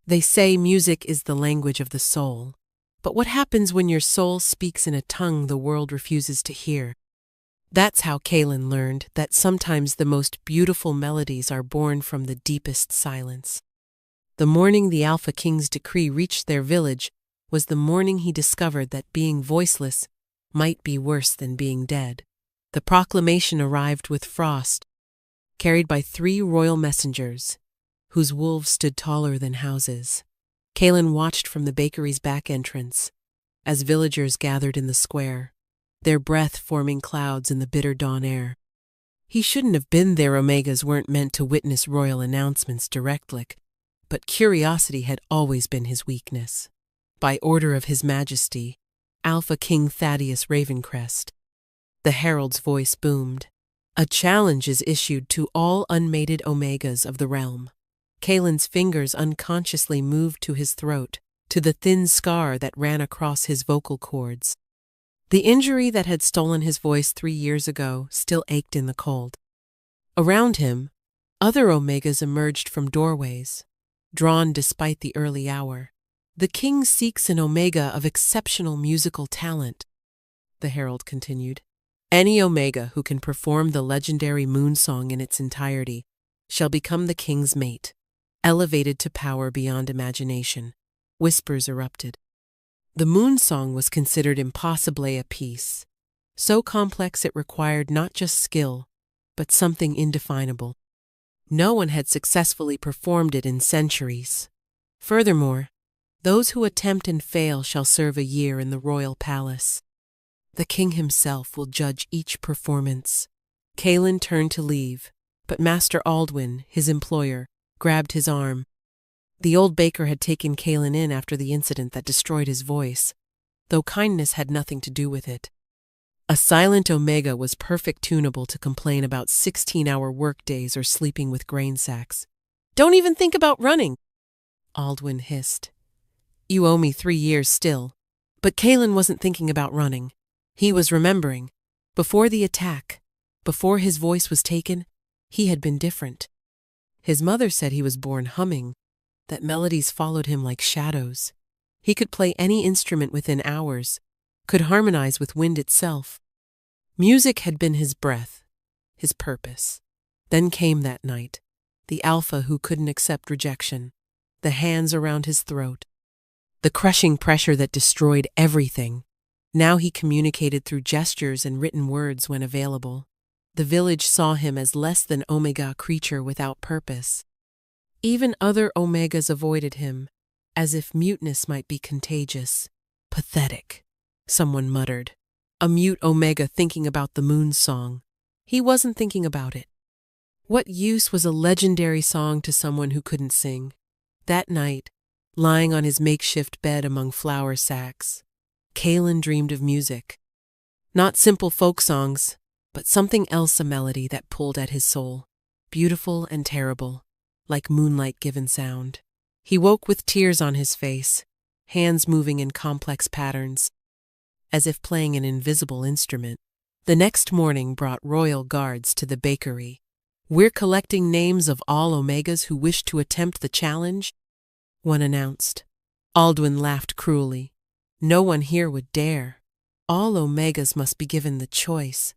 They say music is the language of the soul. But what happens when your soul speaks in a tongue the world refuses to hear? That's how Kaelin learned that sometimes the most beautiful melodies are born from the deepest silence. The morning the Alpha King's decree reached their village was the morning he discovered that being voiceless might be worse than being dead. The proclamation arrived with frost, carried by 3 royal messengers, whose wolves stood taller than houses. Kaelin watched from the bakery's back entrance as villagers gathered in the square, their breath forming clouds in the bitter dawn air. He shouldn't have been there. Omegas weren't meant to witness royal announcements directly, but curiosity had always been his weakness. By order of His Majesty, Alpha King Thaddeus Ravencrest, the herald's voice boomed. A challenge is issued to all unmated Omegas of the realm. Kaelin's fingers unconsciously moved to his throat, to the thin scar that ran across his vocal cords. The injury that had stolen his voice 3 years ago still ached in the cold. Around him, other Omegas emerged from doorways, drawn despite the early hour. The king seeks an Omega of exceptional musical talent, the herald continued. Any Omega who can perform the legendary moon song in its entirety shall become the king's mate. Elevated to power beyond imagination, whispers erupted. The moon song was considered impossibly a piece, so complex it required not just skill, but something indefinable. No one had successfully performed it in centuries. Furthermore, those who attempt and fail shall serve a year in the royal palace. The king himself will judge each performance. Kaelin turned to leave, but Master Aldwin, his employer, grabbed his arm. The old baker had taken Kaelin in after the incident that destroyed his voice, though kindness had nothing to do with it. A silent Omega was perfect tunable to complain about 16-hour workdays or sleeping with grain sacks. "Don't even think about running," Aldwin hissed. "You owe me 3 years still." But Kaelin wasn't thinking about running. He was remembering. Before the attack, before his voice was taken, he had been different. His mother said he was born humming, that melodies followed him like shadows. He could play any instrument within hours, could harmonize with wind itself. Music had been his breath, his purpose. Then came that night, the Alpha who couldn't accept rejection, the hands around his throat, the crushing pressure that destroyed everything. Now he communicated through gestures and written words when available. The village saw him as less than Omega creature without purpose. Even other Omegas avoided him, as if muteness might be contagious. "Pathetic," someone muttered. A mute Omega thinking about the moon song. He wasn't thinking about it. What use was a legendary song to someone who couldn't sing? That night, lying on his makeshift bed among flour sacks, Kaelin dreamed of music. Not simple folk songs, but something else, a melody that pulled at his soul, beautiful and terrible, like moonlight given sound. He woke with tears on his face, hands moving in complex patterns, as if playing an invisible instrument. The next morning brought royal guards to the bakery. "We're collecting names of all Omegas who wish to attempt the challenge," one announced. Aldwin laughed cruelly. "No one here would dare. All Omegas must be given the choice,"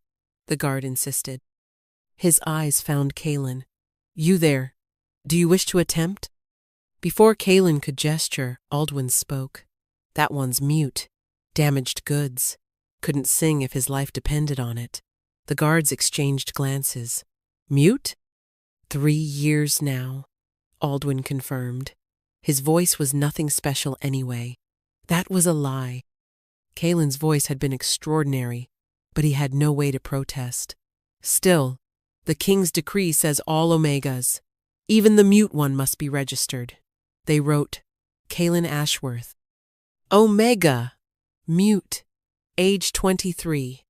the guard insisted. His eyes found Kaelin. "You there, do you wish to attempt?" Before Kaelin could gesture, Aldwin spoke. "That one's mute. Damaged goods. Couldn't sing if his life depended on it." The guards exchanged glances. "Mute?" 3 years now, Aldwin confirmed. His voice was nothing special anyway. That was a lie. Kaelin's voice had been extraordinary, but he had no way to protest. "Still, the king's decree says all Omegas, even the mute one, must be registered." They wrote, Kaelin Ashworth. Omega, mute, age 23.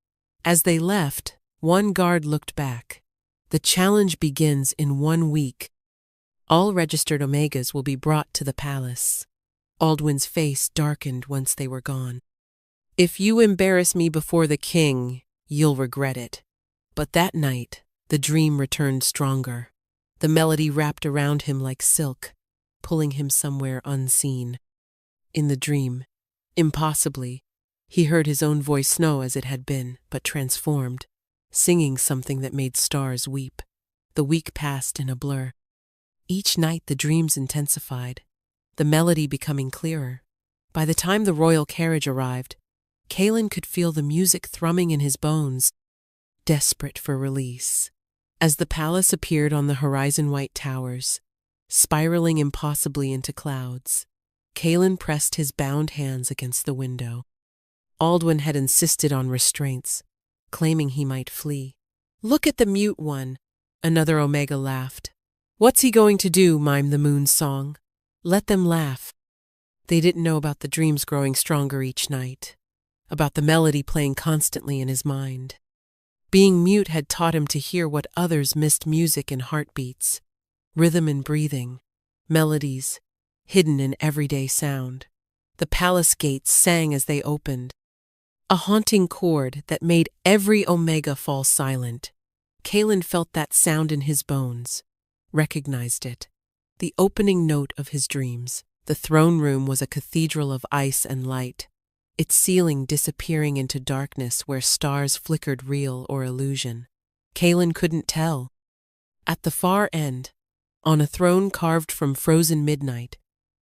As they left, one guard looked back. "The challenge begins in 1 week. All registered Omegas will be brought to the palace." Aldwin's face darkened once they were gone. "If you embarrass me before the king, you'll regret it." But that night, the dream returned stronger. The melody wrapped around him like silk, pulling him somewhere unseen. In the dream, impossibly, he heard his own voice know as it had been, but transformed, singing something that made stars weep. The week passed in a blur. Each night the dreams intensified, the melody becoming clearer. By the time the royal carriage arrived, Kaelin could feel the music thrumming in his bones, desperate for release. As the palace appeared on the horizon-white towers, spiraling impossibly into clouds, Kaelin pressed his bound hands against the window. Aldwin had insisted on restraints, claiming he might flee. "Look at the mute one," another Omega laughed. "What's he going to do?" mimed the moon's song. Let them laugh. They didn't know about the dreams growing stronger each night, about the melody playing constantly in his mind. Being mute had taught him to hear what others missed: music in heartbeats, rhythm in breathing, melodies hidden in everyday sound. The palace gates sang as they opened, a haunting chord that made every Omega fall silent. Kaelin felt that sound in his bones, recognized it. The opening note of his dreams. The throne room was a cathedral of ice and light, its ceiling disappearing into darkness where stars flickered, real or illusion. Kaelin couldn't tell. At the far end, on a throne carved from frozen midnight,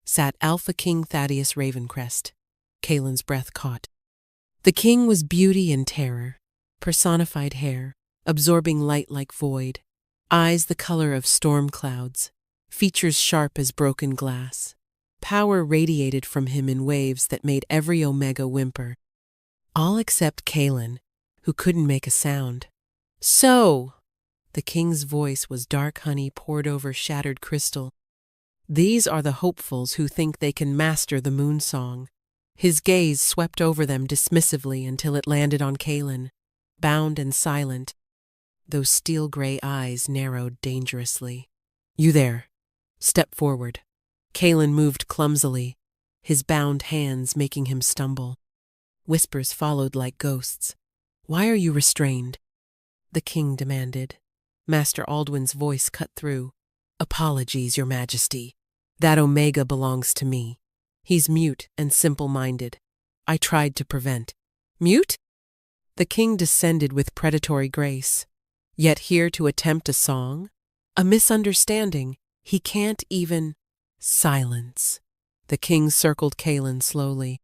sat Alpha King Thaddeus Ravencrest. Kaelin's breath caught. The king was beauty and terror, personified: hair absorbing light like void, eyes the color of storm clouds, features sharp as broken glass. Power radiated from him in waves that made every Omega whimper. All except Kaelin, who couldn't make a sound. "So!" The king's voice was dark honey poured over shattered crystal. "These are the hopefuls who think they can master the moon song." His gaze swept over them dismissively until it landed on Kaelin, bound and silent. Those steel-gray eyes narrowed dangerously. "You there. Step forward." Kaelin moved clumsily, his bound hands making him stumble. Whispers followed like ghosts. "Why are you restrained?" the king demanded. Master Aldwin's voice cut through. "Apologies, Your Majesty. That Omega belongs to me. He's mute and simple-minded. I tried to prevent." "Mute?" The king descended with predatory grace. "Yet here to attempt a song? A misunderstanding. He can't even—" "Silence." The king circled Kaelin slowly.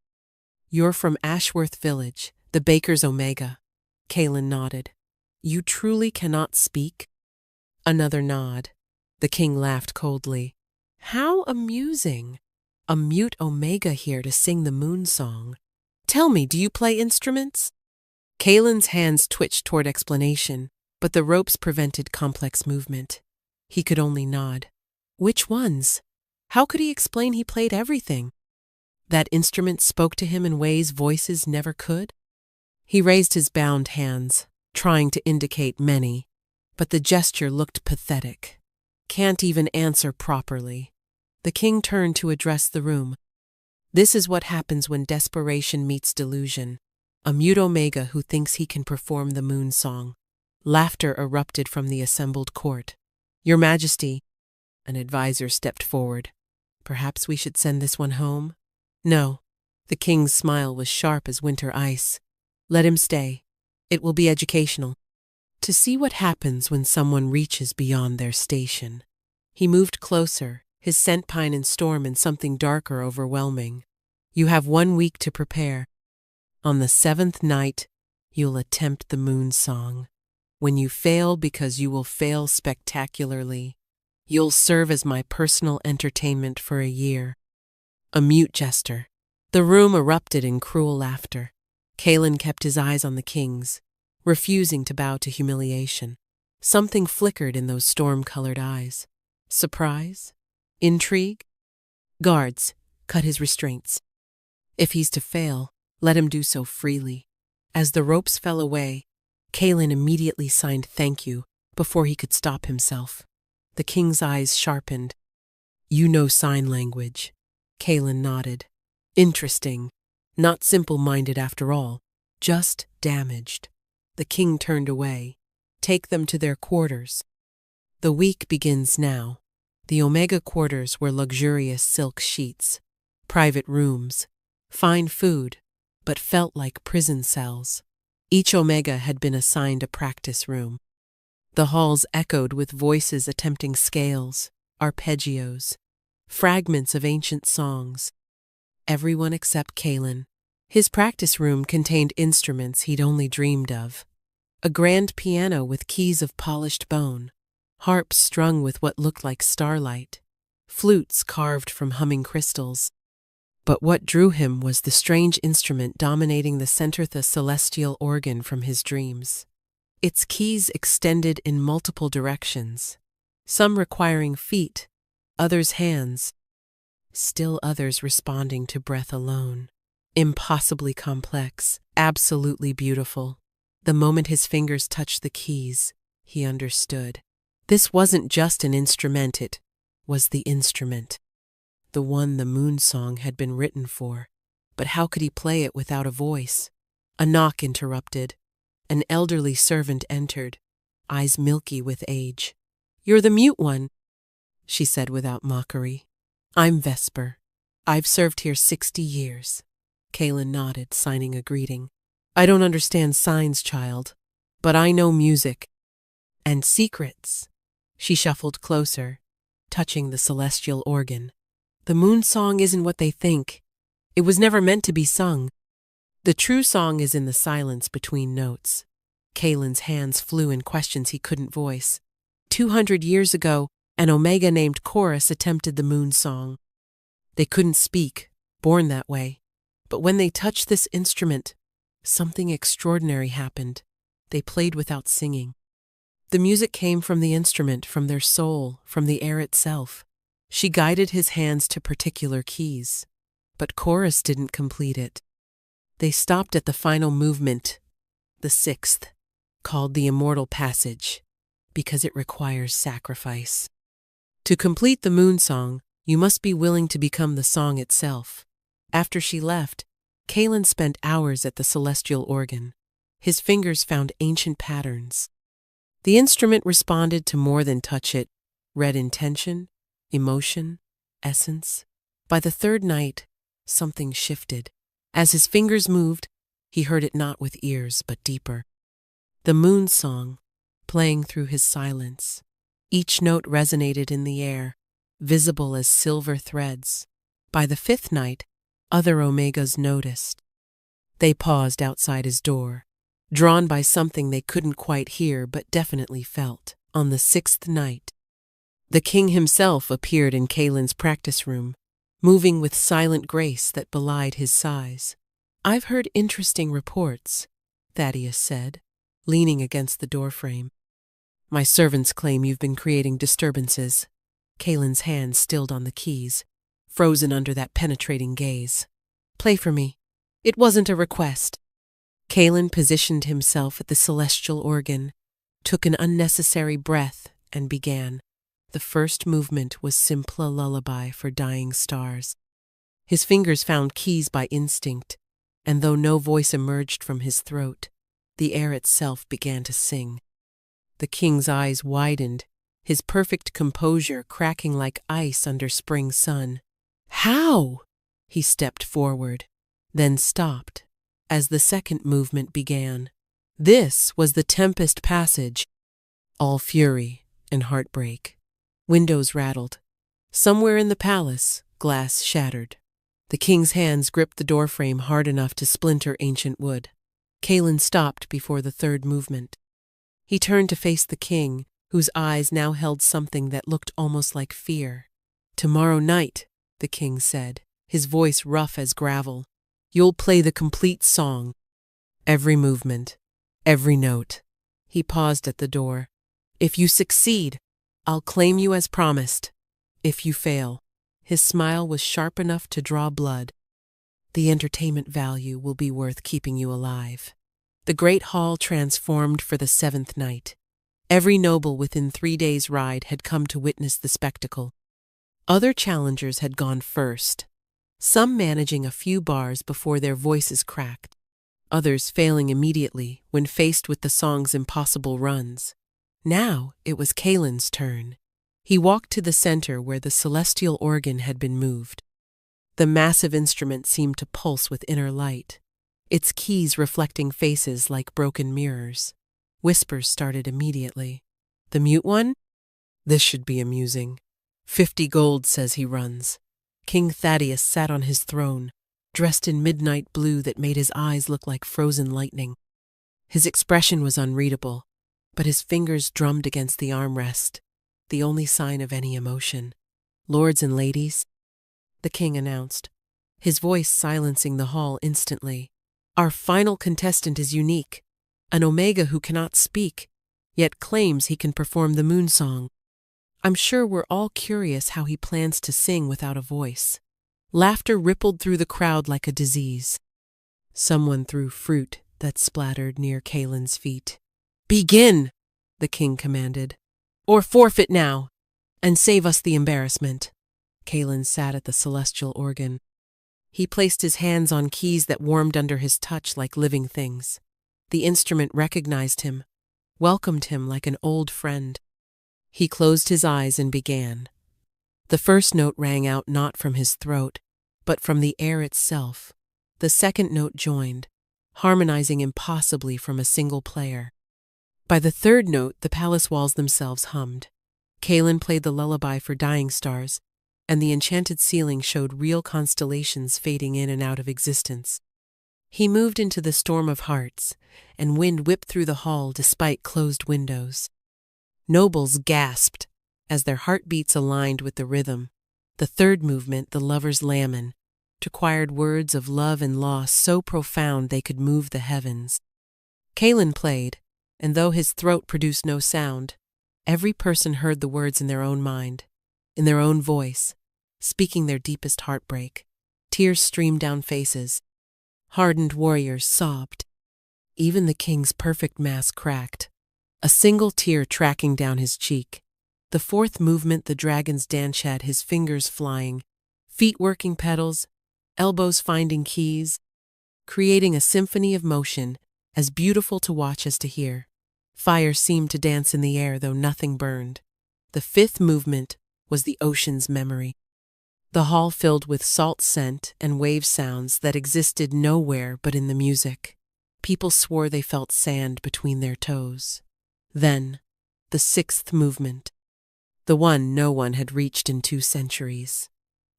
"You're from Ashworth Village, the Baker's Omega." Kaelin nodded. "You truly cannot speak?" Another nod. The king laughed coldly. "How amusing. A mute Omega here to sing the moon song. Tell me, do you play instruments?" Kaelin's hands twitched toward explanation, but the ropes prevented complex movement. He could only nod. Which ones? How could he explain he played everything? That instruments spoke to him in ways voices never could? He raised his bound hands, trying to indicate many, but the gesture looked pathetic. "Can't even answer properly." The king turned to address the room. "This is what happens when desperation meets delusion. A mute Omega who thinks he can perform the moon song." Laughter erupted from the assembled court. "Your Majesty," an advisor stepped forward. "Perhaps we should send this one home?" "No." The king's smile was sharp as winter ice. "Let him stay. It will be educational. To see what happens when someone reaches beyond their station." He moved closer, his scent pine and storm and something darker overwhelming. "You have 1 week to prepare. On the 7th night, you'll attempt the moon song. When you fail, because you will fail spectacularly, you'll serve as my personal entertainment for a year." A mute jester. The room erupted in cruel laughter. Kaelin kept his eyes on the king's, refusing to bow to humiliation. Something flickered in those storm-colored eyes. Surprise? Intrigue? "Guards, cut his restraints. If he's to fail, let him do so freely." As the ropes fell away, Kaelin immediately signed "thank you" before he could stop himself. The king's eyes sharpened. "You know sign language." Kaelin nodded. "Interesting. Not simple-minded after all, just damaged." The king turned away. "Take them to their quarters. The week begins now." The Omega quarters were luxurious silk sheets, private rooms, fine food, but felt like prison cells. Each Omega had been assigned a practice room. The halls echoed with voices attempting scales, arpeggios, fragments of ancient songs. Everyone except Kalen. His practice room contained instruments he'd only dreamed of. A grand piano with keys of polished bone, harps strung with what looked like starlight, flutes carved from humming crystals. But what drew him was the strange instrument dominating the center, the celestial organ from his dreams. Its keys extended in multiple directions, some requiring feet, others hands, still others responding to breath alone. Impossibly complex, absolutely beautiful. The moment his fingers touched the keys, he understood. This wasn't just an instrument, it was the instrument. The one the Moon Song had been written for. But how could he play it without a voice? A knock interrupted. An elderly servant entered, eyes milky with age. "You're the mute one," she said without mockery. "I'm Vesper. I've served here 60 years. Kalen nodded, signing a greeting. "I don't understand signs, child, but I know music. And secrets." She shuffled closer, touching the celestial organ. "The Moon Song isn't what they think. It was never meant to be sung. The true song is in the silence between notes." Kalen's hands flew in questions he couldn't voice. 200 years ago, an Omega named Chorus attempted the Moon Song. They couldn't speak, born that way. But when they touched this instrument, something extraordinary happened. They played without singing. The music came from the instrument, from their soul, from the air itself. She guided his hands to particular keys, but Chorus didn't complete it. They stopped at the final movement, the sixth, called the Immortal Passage, because it requires sacrifice. To complete the Moon Song, you must be willing to become the song itself. After she left, Kalen spent hours at the celestial organ. His fingers found ancient patterns. The instrument responded to more than touch it, read intention, emotion, essence. By the third night, something shifted. As his fingers moved, he heard it not with ears but deeper. The Moon Song, playing through his silence. Each note resonated in the air, visible as silver threads. By the fifth night, other Omegas noticed. They paused outside his door, drawn by something they couldn't quite hear but definitely felt. On the sixth night, the king himself appeared in Kalen's practice room, moving with silent grace that belied his size. "I've heard interesting reports," Thaddeus said, leaning against the doorframe. "My servants claim you've been creating disturbances." Kalen's hand stilled on the keys, frozen under that penetrating gaze. "Play for me." It wasn't a request. Kalen positioned himself at the celestial organ, took an unnecessary breath, and began. The first movement was simply a lullaby for dying stars. His fingers found keys by instinct, and though no voice emerged from his throat, the air itself began to sing. The king's eyes widened, his perfect composure cracking like ice under spring sun. "How?" He stepped forward, then stopped, as the second movement began. This was the Tempest Passage, all fury and heartbreak. Windows rattled. Somewhere in the palace, glass shattered. The king's hands gripped the doorframe hard enough to splinter ancient wood. Kalen stopped before the third movement. He turned to face the king, whose eyes now held something that looked almost like fear. "Tomorrow night," the king said, his voice rough as gravel, "you'll play the complete song. Every movement, every note." He paused at the door. "If you succeed, I'll claim you as promised. If you fail," his smile was sharp enough to draw blood, "the entertainment value will be worth keeping you alive." The great hall transformed for the seventh night. Every noble within 3 days' ride had come to witness the spectacle. Other challengers had gone first, some managing a few bars before their voices cracked, others failing immediately when faced with the song's impossible runs. Now it was Kalen's turn. He walked to the center where the celestial organ had been moved. The massive instrument seemed to pulse with inner light, its keys reflecting faces like broken mirrors. Whispers started immediately. The mute one? This should be amusing. 50 gold says he runs. King Thaddeus sat on his throne, dressed in midnight blue that made his eyes look like frozen lightning. His expression was unreadable, but his fingers drummed against the armrest, the only sign of any emotion. Lords and ladies, the king announced, his voice silencing the hall instantly. Our final contestant is unique, an Omega who cannot speak, yet claims he can perform the moon song. I'm sure we're all curious how he plans to sing without a voice. Laughter rippled through the crowd like a disease. Someone threw fruit that splattered near Kalen's feet. Begin, the king commanded, or forfeit now, and save us the embarrassment. Kalen sat at the celestial organ. He placed his hands on keys that warmed under his touch like living things. The instrument recognized him, welcomed him like an old friend. He closed his eyes and began. The first note rang out not from his throat, but from the air itself. The second note joined, harmonizing impossibly from a single player. By the third note, the palace walls themselves hummed. Kalen played the lullaby for dying stars, and the enchanted ceiling showed real constellations fading in and out of existence. He moved into the storm of hearts, and wind whipped through the hall despite closed windows. Nobles gasped as their heartbeats aligned with the rhythm. The third movement, the lover's lament, required words of love and loss so profound they could move the heavens. Kalen played, and though his throat produced no sound, every person heard the words in their own mind, in their own voice, speaking their deepest heartbreak. Tears streamed down faces. Hardened warriors sobbed. Even the king's perfect mask cracked, a single tear tracking down his cheek. The fourth movement, the dragon's dance, had his fingers flying, feet working pedals, elbows finding keys, creating a symphony of motion as beautiful to watch as to hear. Fire seemed to dance in the air, though nothing burned. The fifth movement was the ocean's memory. The hall filled with salt scent and wave sounds that existed nowhere but in the music. People swore they felt sand between their toes. Then, the sixth movement, the one no one had reached in 2 centuries.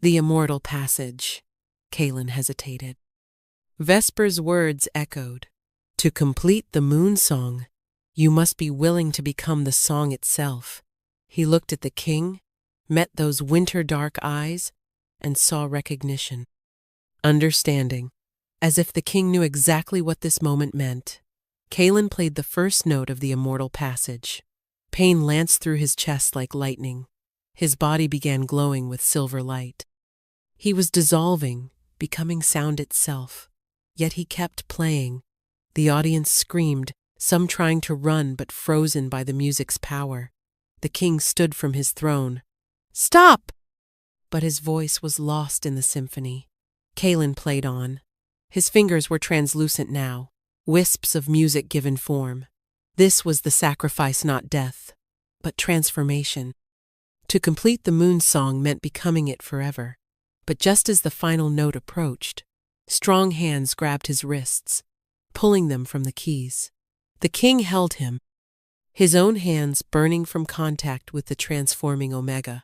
The immortal passage. Kalen hesitated. Vesper's words echoed. To complete the moon song, you must be willing to become the song itself. He looked at the king, met those winter-dark eyes, and saw recognition. Understanding, as if the king knew exactly what this moment meant. Kalen played the first note of the immortal passage. Pain lanced through his chest like lightning. His body began glowing with silver light. He was dissolving, becoming sound itself. Yet he kept playing. The audience screamed, some trying to run but frozen by the music's power. The king stood from his throne. Stop! But his voice was lost in the symphony. Kalen played on. His fingers were translucent now, wisps of music given form. This was the sacrifice, not death, but transformation. To complete the moon song meant becoming it forever. But just as the final note approached, strong hands grabbed his wrists, pulling them from the keys. The king held him, his own hands burning from contact with the transforming Omega.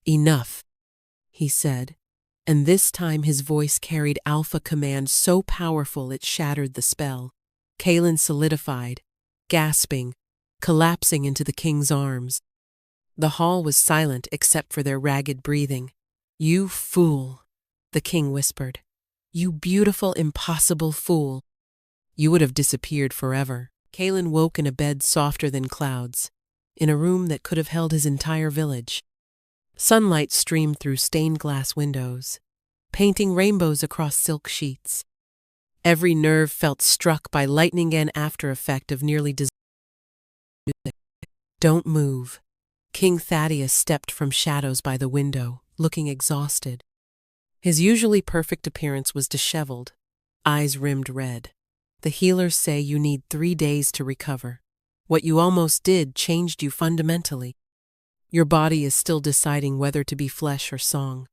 Enough, he said, and this time his voice carried alpha command so powerful it shattered the spell. Kalen solidified, gasping, collapsing into the king's arms. The hall was silent except for their ragged breathing. You fool, the king whispered. You beautiful, impossible fool. You would have disappeared forever. Kalen woke in a bed softer than clouds, in a room that could have held his entire village. Sunlight streamed through stained glass windows, painting rainbows across silk sheets. Every nerve felt struck by lightning and after effect of nearly dissolved music. Don't move. King Thaddeus stepped from shadows by the window, looking exhausted. His usually perfect appearance was disheveled, eyes rimmed red. The healers say you need 3 days to recover. What you almost did changed you fundamentally. Your body is still deciding whether to be flesh or song.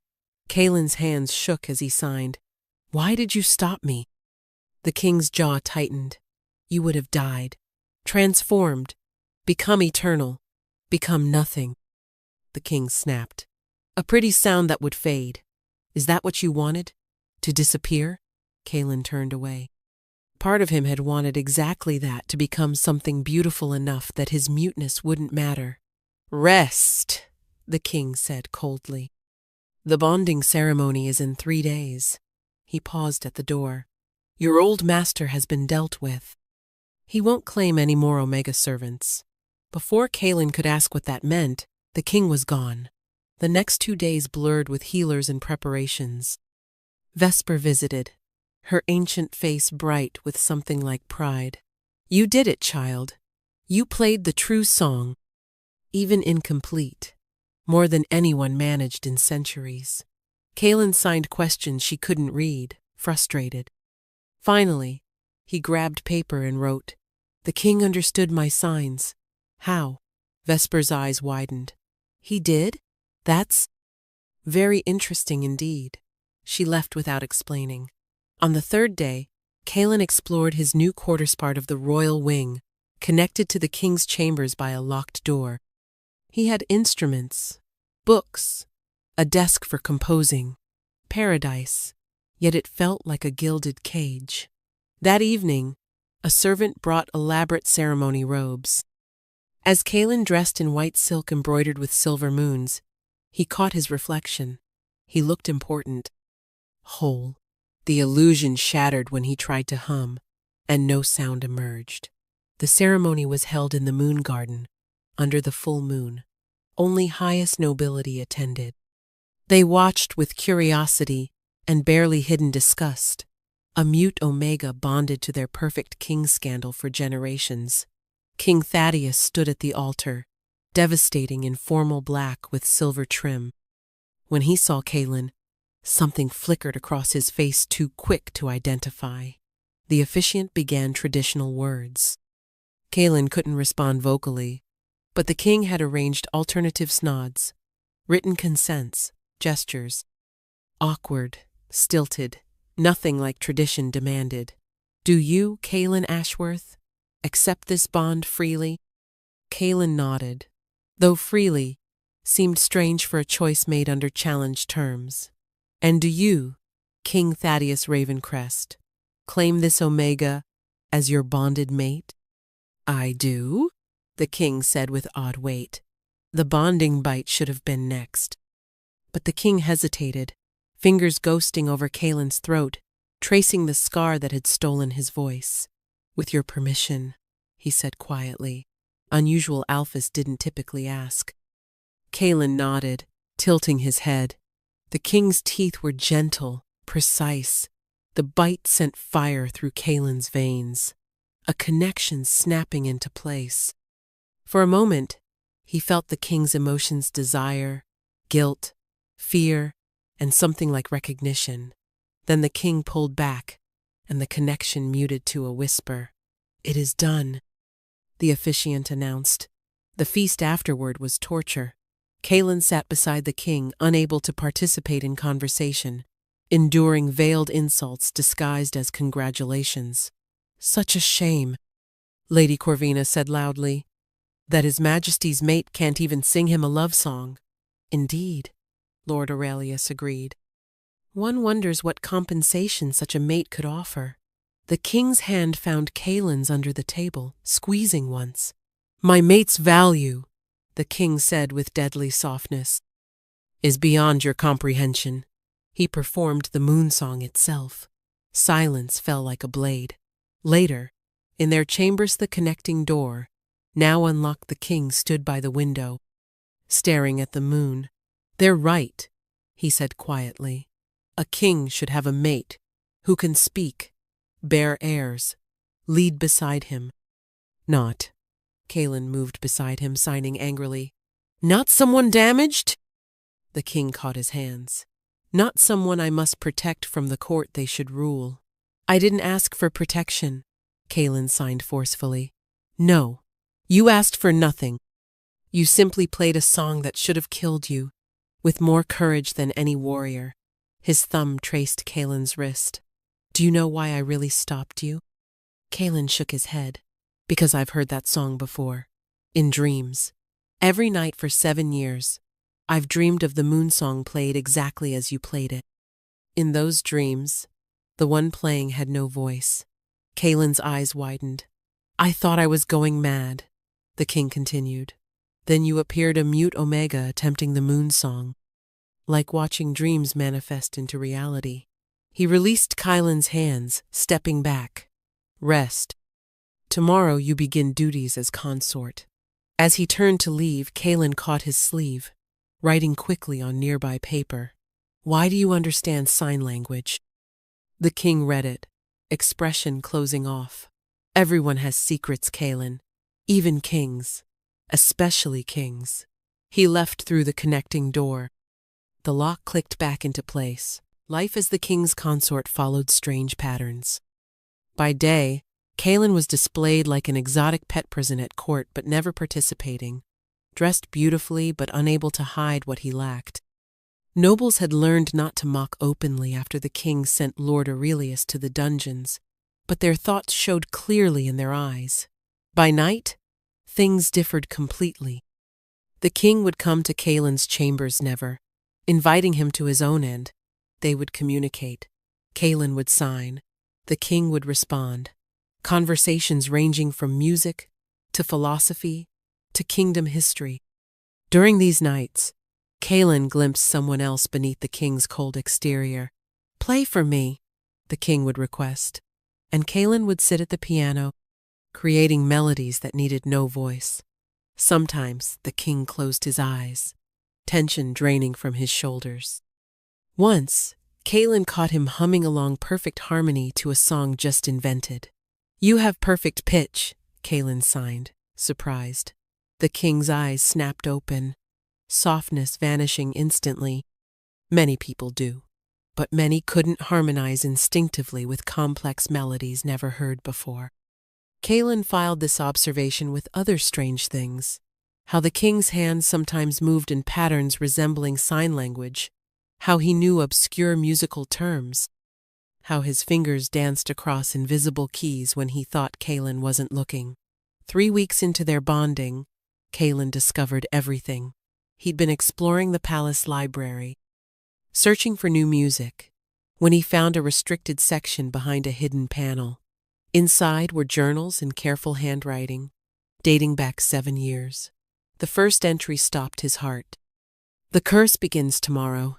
Kalen's hands shook as he signed. Why did you stop me? The king's jaw tightened. You would have died. Transformed. Become eternal. Become nothing. The king snapped. A pretty sound that would fade. Is that what you wanted? To disappear? Kalen turned away. Part of him had wanted exactly that, to become something beautiful enough that his muteness wouldn't matter. Rest, the king said coldly. The bonding ceremony is in 3 days. He paused at the door. Your old master has been dealt with. He won't claim any more Omega servants. Before Kalen could ask what that meant, the king was gone. The next 2 days blurred with healers and preparations. Vesper visited, her ancient face bright with something like pride. You did it, child. You played the true song, even incomplete, more than anyone managed in centuries. Kalen signed questions she couldn't read, frustrated. Finally, he grabbed paper and wrote, The king understood my signs. How? Vesper's eyes widened. He did? That's very interesting indeed. She left without explaining. On the 3rd day, Kalen explored his new quarters, part of the royal wing, connected to the king's chambers by a locked door. He had instruments, books, a desk for composing, paradise, yet it felt like a gilded cage. That evening, a servant brought elaborate ceremony robes. As Kalen dressed in white silk embroidered with silver moons, he caught his reflection. He looked important, whole. The illusion shattered when he tried to hum, and no sound emerged. The ceremony was held in the moon garden, under the full moon. Only highest nobility attended. They watched with curiosity and barely hidden disgust. A mute Omega bonded to their perfect king scandal for generations. King Thaddeus stood at the altar, devastating in formal black with silver trim. When he saw Kalen, something flickered across his face, too quick to identify. The officiant began traditional words. Kalen couldn't respond vocally, but the king had arranged alternative nods, written consents, gestures. Awkward, stilted, nothing like tradition demanded. Do you, Kalen Ashworth, accept this bond freely? Kalen nodded, though freely seemed strange for a choice made under challenged terms. And do you, King Thaddeus Ravencrest, claim this Omega as your bonded mate? I do, the king said with odd weight. The bonding bite should have been next. But the king hesitated, fingers ghosting over Kalen's throat, tracing the scar that had stolen his voice. With your permission, he said quietly. Unusual alphas didn't typically ask. Kalen nodded, tilting his head. The king's teeth were gentle, precise. The bite sent fire through Kalen's veins, a connection snapping into place. For a moment, he felt the king's emotions: desire, guilt, fear, and something like recognition. Then the king pulled back, and the connection muted to a whisper. It is done, the officiant announced. The feast afterward was torture. Kalen sat beside the king, unable to participate in conversation, enduring veiled insults disguised as congratulations. Such a shame, Lady Corvina said loudly, that His Majesty's mate can't even sing him a love song. Indeed, Lord Aurelius agreed. One wonders what compensation such a mate could offer. The king's hand found Kalen's under the table, squeezing once. My mate's value, the king said with deadly softness, is beyond your comprehension. He performed the moon song itself. Silence fell like a blade. Later, in their chambers, the connecting door, now unlocked, the king stood by the window, staring at the moon. They're right, he said quietly. A king should have a mate who can speak, bear heirs, lead beside him. Not. Kalen moved beside him, signing angrily. Not someone damaged? The king caught his hands. Not someone I must protect from the court they should rule. I didn't ask for protection, Kalen signed forcefully. No, you asked for nothing. You simply played a song that should have killed you, with more courage than any warrior. His thumb traced Kalen's wrist. Do you know why I really stopped you? Kalen shook his head. Because I've heard that song before. In dreams. Every night for 7 years. I've dreamed of the moon song played exactly as you played it. In those dreams, the one playing had no voice. Kalen's eyes widened. I thought I was going mad, the king continued. Then you appeared a mute Omega attempting the moon song. Like watching dreams manifest into reality. He released Kalen's hands, stepping back. Rest. Tomorrow you begin duties as consort. As he turned to leave, Kalen caught his sleeve, writing quickly on nearby paper. Why do you understand sign language? The king read it, expression closing off. Everyone has secrets, Kalen. Even kings. Especially kings. He left through the connecting door. The lock clicked back into place. Life as the king's consort followed strange patterns. By day, Kalen was displayed like an exotic pet prison at court but never participating, dressed beautifully but unable to hide what he lacked. Nobles had learned not to mock openly after the king sent Lord Aurelius to the dungeons, but their thoughts showed clearly in their eyes. By night, things differed completely. The king would come to Kalen's chambers never, inviting him to his own end. They would communicate. Kalen would sign. The king would respond. Conversations ranging from music to philosophy to kingdom history. During these nights, Kalen glimpsed someone else beneath the king's cold exterior. Play for me, the king would request, and Kalen would sit at the piano, creating melodies that needed no voice. Sometimes the king closed his eyes, tension draining from his shoulders. Once, Kalen caught him humming along perfect harmony to a song just invented. You have perfect pitch, Kalen signed, surprised. The king's eyes snapped open, softness vanishing instantly. Many people do, but many couldn't harmonize instinctively with complex melodies never heard before. Kalen filed this observation with other strange things. How the king's hands sometimes moved in patterns resembling sign language. How he knew obscure musical terms. How his fingers danced across invisible keys when he thought Kalen wasn't looking. 3 weeks into their bonding, Kalen discovered everything. He'd been exploring the palace library, searching for new music, when he found a restricted section behind a hidden panel. Inside were journals in careful handwriting, dating back 7 years. The first entry stopped his heart. The curse begins tomorrow.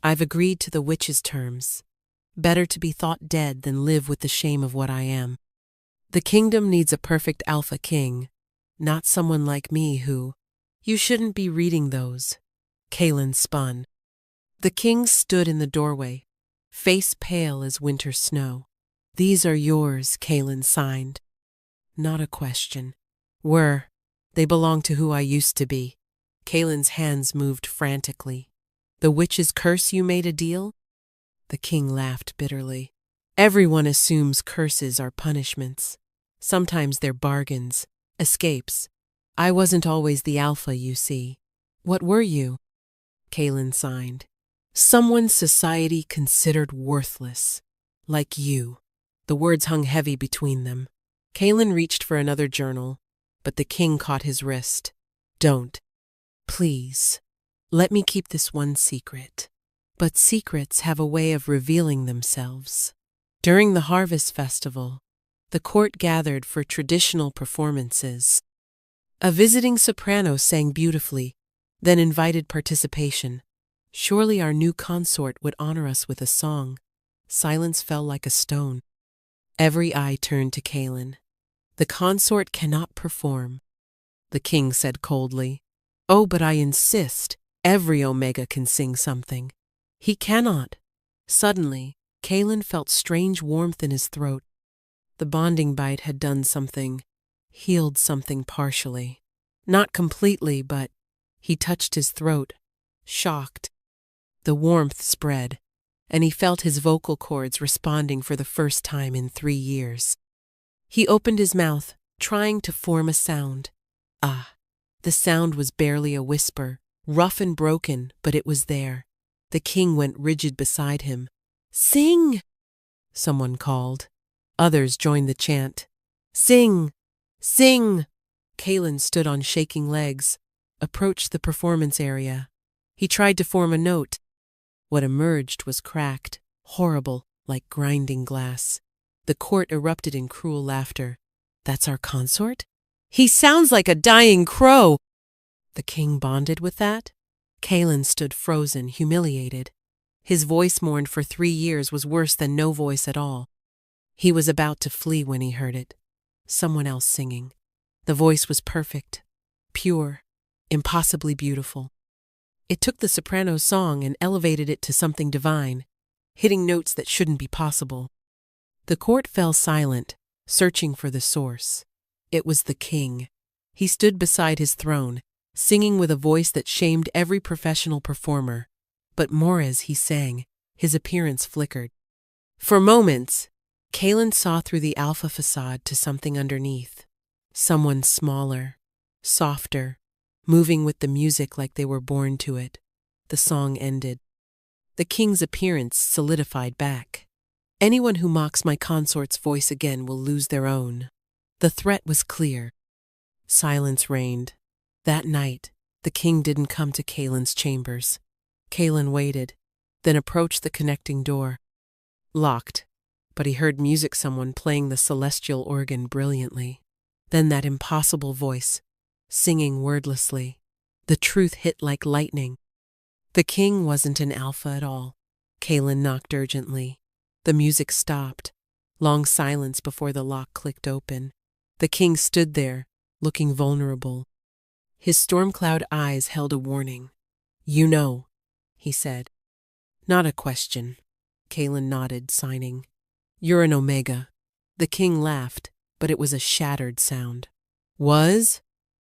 I've agreed to the witch's terms. Better to be thought dead than live with the shame of what I am. The kingdom needs a perfect alpha king, not someone like me who... You shouldn't be reading those. Kalen spun. The king stood in the doorway, face pale as winter snow. These are yours, Kalen signed. Not a question. They belong to who I used to be. Kalen's hands moved frantically. The witch's curse you made a deal? The king laughed bitterly. Everyone assumes curses are punishments. Sometimes they're bargains, escapes. I wasn't always the alpha, you see. What were you? Kalen signed. Someone society considered worthless. Like you. The words hung heavy between them. Kalen reached for another journal, but the king caught his wrist. Don't. Please. Let me keep this one secret. But secrets have a way of revealing themselves. During the harvest festival, the court gathered for traditional performances. A visiting soprano sang beautifully, then invited participation. Surely our new consort would honor us with a song. Silence fell like a stone. Every eye turned to Kalen. The consort cannot perform. The king said coldly. Oh, but I insist. Every Omega can sing something. He cannot. Suddenly, Kalen felt strange warmth in his throat. The bonding bite had done something, healed something partially. Not completely, but he touched his throat, shocked. The warmth spread, and he felt his vocal cords responding for the first time in 3 years. He opened his mouth, trying to form a sound. Ah, The sound was barely a whisper, rough and broken, but it was there. The king went rigid beside him. "Sing!" someone called. Others joined the chant. "Sing! Sing!" Kalen stood on shaking legs, approached the performance area. He tried to form a note. What emerged was cracked, horrible, like grinding glass. The court erupted in cruel laughter. "That's our consort? He sounds like a dying crow!" The king bonded with that? Kalen stood frozen, humiliated. His voice mourned for 3 years was worse than no voice at all. He was about to flee when he heard it. Someone else singing. The voice was perfect, pure, impossibly beautiful. It took the soprano's song and elevated it to something divine, hitting notes that shouldn't be possible. The court fell silent, searching for the source. It was the king. He stood beside his throne, singing with a voice that shamed every professional performer. But more as he sang, his appearance flickered. For moments, Kalen saw through the alpha facade to something underneath. Someone smaller, softer, moving with the music like they were born to it. The song ended. The king's appearance solidified back. Anyone who mocks my consort's voice again will lose their own. The threat was clear. Silence reigned. That night, the king didn't come to Kalen's chambers. Kalen waited, then approached the connecting door. Locked, but he heard someone playing the celestial organ brilliantly. Then that impossible voice, singing wordlessly. The truth hit like lightning. The king wasn't an alpha at all. Kalen knocked urgently. The music stopped. Long silence before the lock clicked open. The king stood there, looking vulnerable. His storm cloud eyes held a warning. "You know," he said. "Not a question." Kalen nodded, signing. "You're an Omega." The king laughed, but it was a shattered sound. "Was?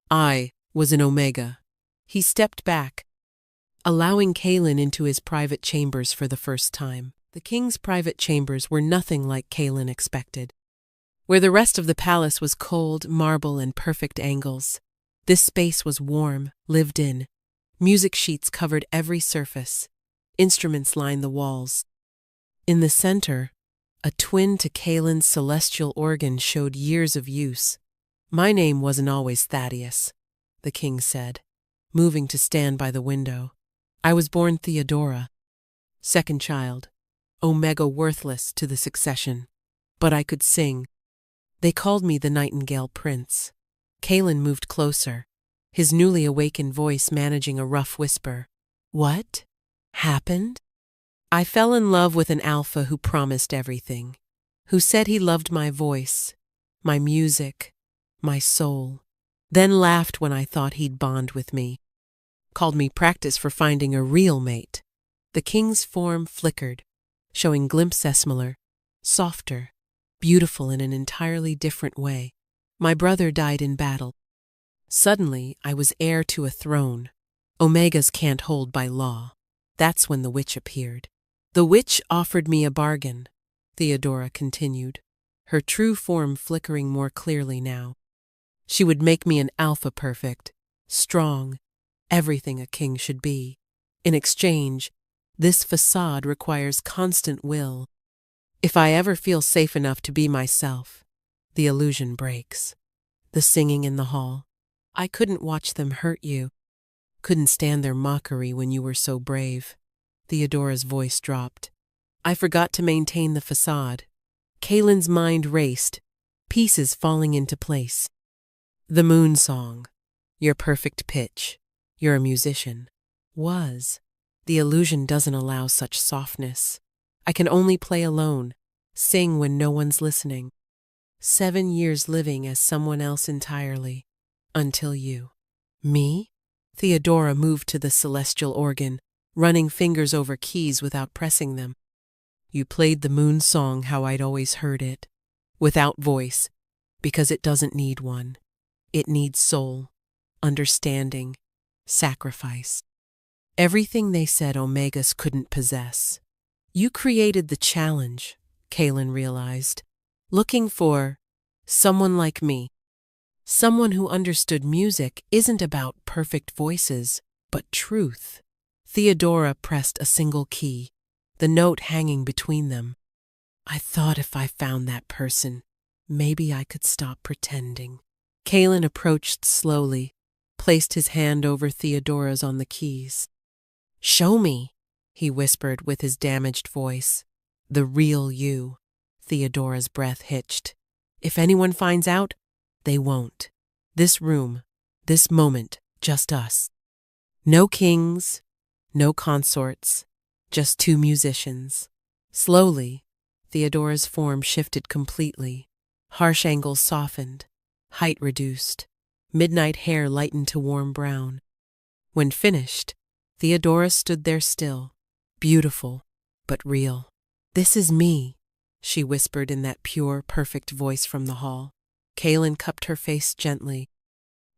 I was an Omega." He stepped back, allowing Kalen into his private chambers for the first time. The king's private chambers were nothing like Kalen expected. Where the rest of the palace was cold, marble, and perfect angles, this space was warm, lived in. Music sheets covered every surface. Instruments lined the walls. In the center, a twin to Kalen's celestial organ showed years of use. "My name wasn't always Thaddeus," the king said, moving to stand by the window. "I was born Theodora, second child, Omega worthless to the succession. But I could sing. They called me the Nightingale Prince." Kalen moved closer, his newly awakened voice managing a rough whisper. "What happened?" "I fell in love with an alpha who promised everything, who said he loved my voice, my music, my soul, then laughed when I thought he'd bond with me. Called me practice for finding a real mate." The king's form flickered, showing glimpses smaller, softer, beautiful in an entirely different way. "My brother died in battle. Suddenly, I was heir to a throne. Omegas can't hold by law. That's when the witch appeared. The witch offered me a bargain," Theodora continued, her true form flickering more clearly now. "She would make me an alpha perfect, strong, everything a king should be. In exchange, this facade requires constant will. If I ever feel safe enough to be myself, the illusion breaks." The singing in the hall. "I couldn't watch them hurt you. Couldn't stand their mockery when you were so brave." Theodora's voice dropped. "I forgot to maintain the facade." Kalen's mind raced, pieces falling into place. "The moon song. Your perfect pitch. You're a musician." "Was. The illusion doesn't allow such softness. I can only play alone, sing when no one's listening. 7 years living as someone else entirely. Until you." "Me?" Theodora moved to the celestial organ, running fingers over keys without pressing them. "You played the moon song how I'd always heard it, without voice, because it doesn't need one. It needs soul, understanding, sacrifice. Everything they said Omegas couldn't possess. You created the challenge," Kalen realized, "looking for someone like me. Someone who understood music isn't about perfect voices, but truth. Theodora pressed a single key, the note hanging between them. I thought if I found that person, maybe I could stop pretending. Kalen approached slowly, placed his hand over Theodora's on the keys. Show me, he whispered with his damaged voice. The real you. Theodora's breath hitched. If anyone finds out, they won't. This room, this moment, just us. No kings, no consorts, just two musicians. Slowly, Theodora's form shifted completely. Harsh angles softened, height reduced, midnight hair lightened to warm brown. When finished, Theodora stood there still, beautiful, but real. This is me, she whispered in that pure, perfect voice from the hall. Kalen cupped her face gently.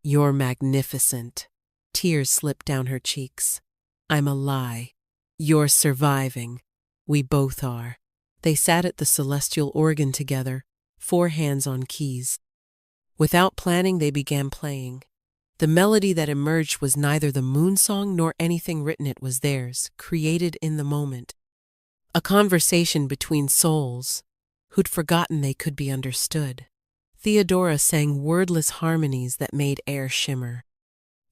You're magnificent. Tears slipped down her cheeks. I'm a lie. You're surviving. We both are. They sat at the celestial organ together, 4 hands on keys. Without planning, they began playing. The melody that emerged was neither the moon song nor anything written. It was theirs, created in the moment. A conversation between souls who'd forgotten they could be understood. Theodora sang wordless harmonies that made air shimmer.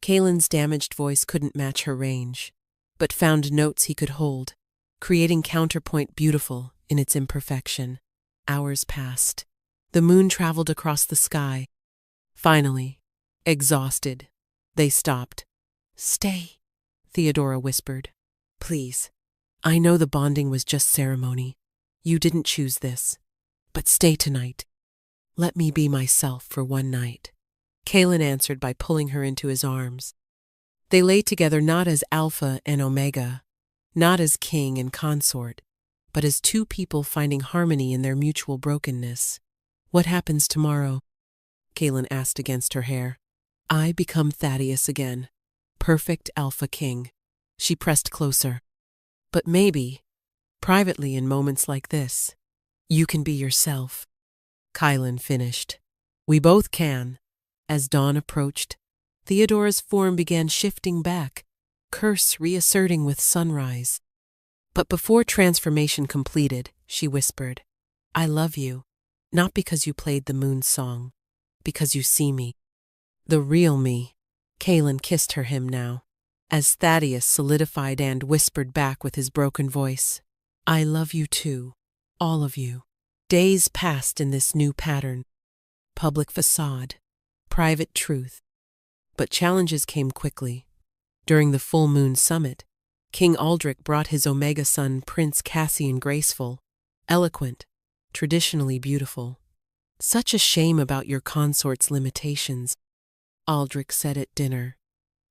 Kalen's damaged voice couldn't match her range, but found notes he could hold, creating counterpoint beautiful in its imperfection. Hours passed. The moon traveled across the sky. Finally, exhausted, they stopped. Stay, Theodora whispered. Please. I know the bonding was just ceremony. You didn't choose this. But stay tonight. Let me be myself for one night. Kalen answered by pulling her into his arms. They lay together not as Alpha and Omega, not as king and consort, but as two people finding harmony in their mutual brokenness. What happens tomorrow? Kalen asked against her hair. I become Thaddeus again, perfect Alpha King. She pressed closer. But maybe, privately in moments like this, you can be yourself. Kylan finished. We both can. As dawn approached, Theodora's form began shifting back, curse reasserting with sunrise. But before transformation completed, she whispered, I love you, not because you played the moon song, because you see me. The real me. Kalen kissed her hymn now, as Thaddeus solidified and whispered back with his broken voice, I love you too, all of you. Days passed in this new pattern. Public facade, private truth. But challenges came quickly. During the full moon summit, King Aldrich brought his Omega son Prince Cassian graceful, eloquent, traditionally beautiful. Such a shame about your consort's limitations, Aldrich said at dinner,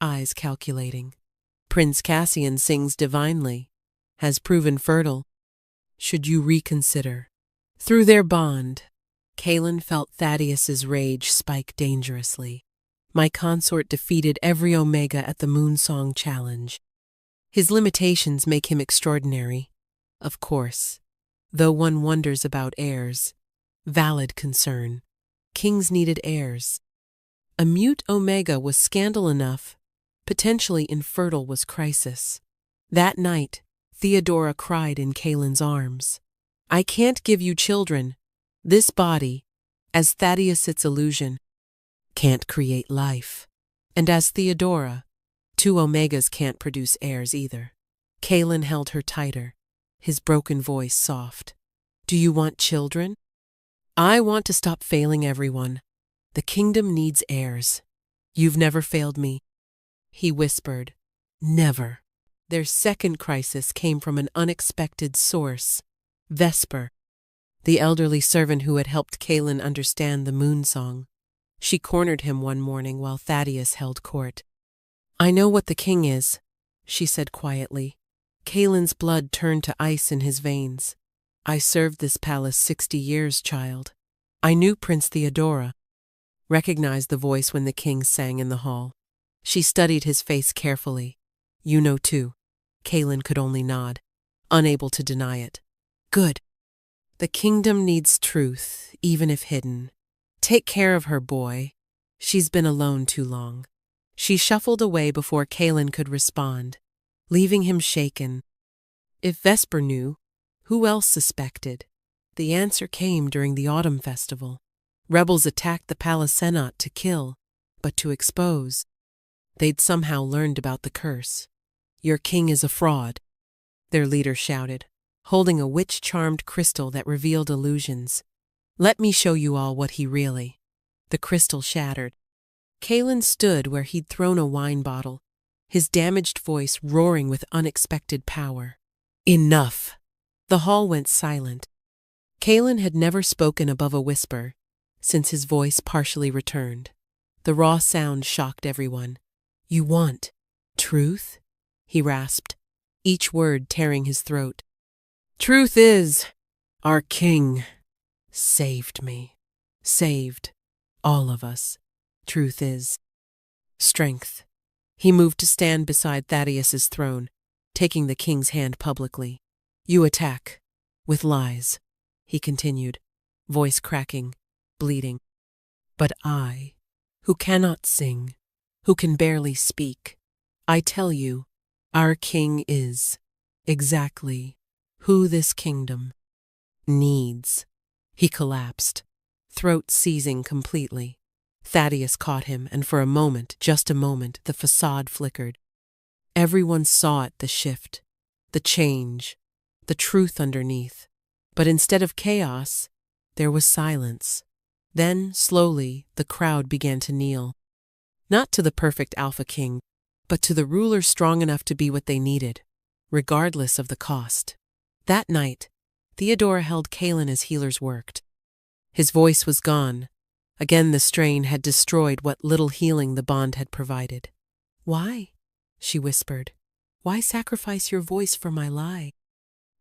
eyes calculating. Prince Cassian sings divinely, has proven fertile. Should you reconsider? Through their bond, Kalen felt Thaddeus's rage spike dangerously. My consort defeated every Omega at the Moonsong Challenge. His limitations make him extraordinary, of course, though one wonders about heirs. Valid concern. Kings needed heirs. A mute Omega was scandal enough, potentially infertile was crisis. That night, Theodora cried in Kalen's arms. I can't give you children. This body, as Thaddeus' illusion, can't create life. And as Theodora, 2 Omegas can't produce heirs either. Kalen held her tighter, his broken voice soft. Do you want children? I want to stop failing everyone. The kingdom needs heirs. You've never failed me, he whispered. Never. Their second crisis came from an unexpected source. Vesper, the elderly servant who had helped Kalen understand the moon song. She cornered him one morning while Thaddeus held court. I know what the king is, she said quietly. Kalen's blood turned to ice in his veins. I served this palace 60 years, child. I knew Prince Theodora. Recognized the voice when the king sang in the hall. She studied his face carefully. You know too. Kalen could only nod, unable to deny it. Good. The kingdom needs truth, even if hidden. Take care of her, boy. She's been alone too long. She shuffled away before Kaelin could respond, leaving him shaken. If Vesper knew, who else suspected? The answer came during the autumn festival. Rebels attacked the palace senate to kill, but to expose. They'd somehow learned about the curse. Your king is a fraud, their leader shouted, holding a witch-charmed crystal that revealed illusions. Let me show you all what he really. The crystal shattered. Kaelin stood where he'd thrown a wine bottle, his damaged voice roaring with unexpected power. Enough! The hall went silent. Kaelin had never spoken above a whisper since his voice partially returned. The raw sound shocked everyone. You want truth? He rasped, each word tearing his throat. Truth is, our king saved me. Saved all of us. Truth is strength. He moved to stand beside Thaddeus's throne, taking the king's hand publicly. You attack with lies, he continued, voice cracking, bleeding. But I, who cannot sing, who can barely speak, I tell you, our king is exactly who this kingdom needs. He collapsed, throat seizing completely. Thaddeus caught him, and for a moment, just a moment, the facade flickered. Everyone saw it, the shift, the change, the truth underneath. But instead of chaos, there was silence. Then, slowly, the crowd began to kneel. Not to the perfect Alpha King, but to the ruler strong enough to be what they needed, regardless of the cost. That night, Theodora held Kaelin as healers worked. His voice was gone. Again the strain had destroyed what little healing the bond had provided. Why? She whispered. Why sacrifice your voice for my lie?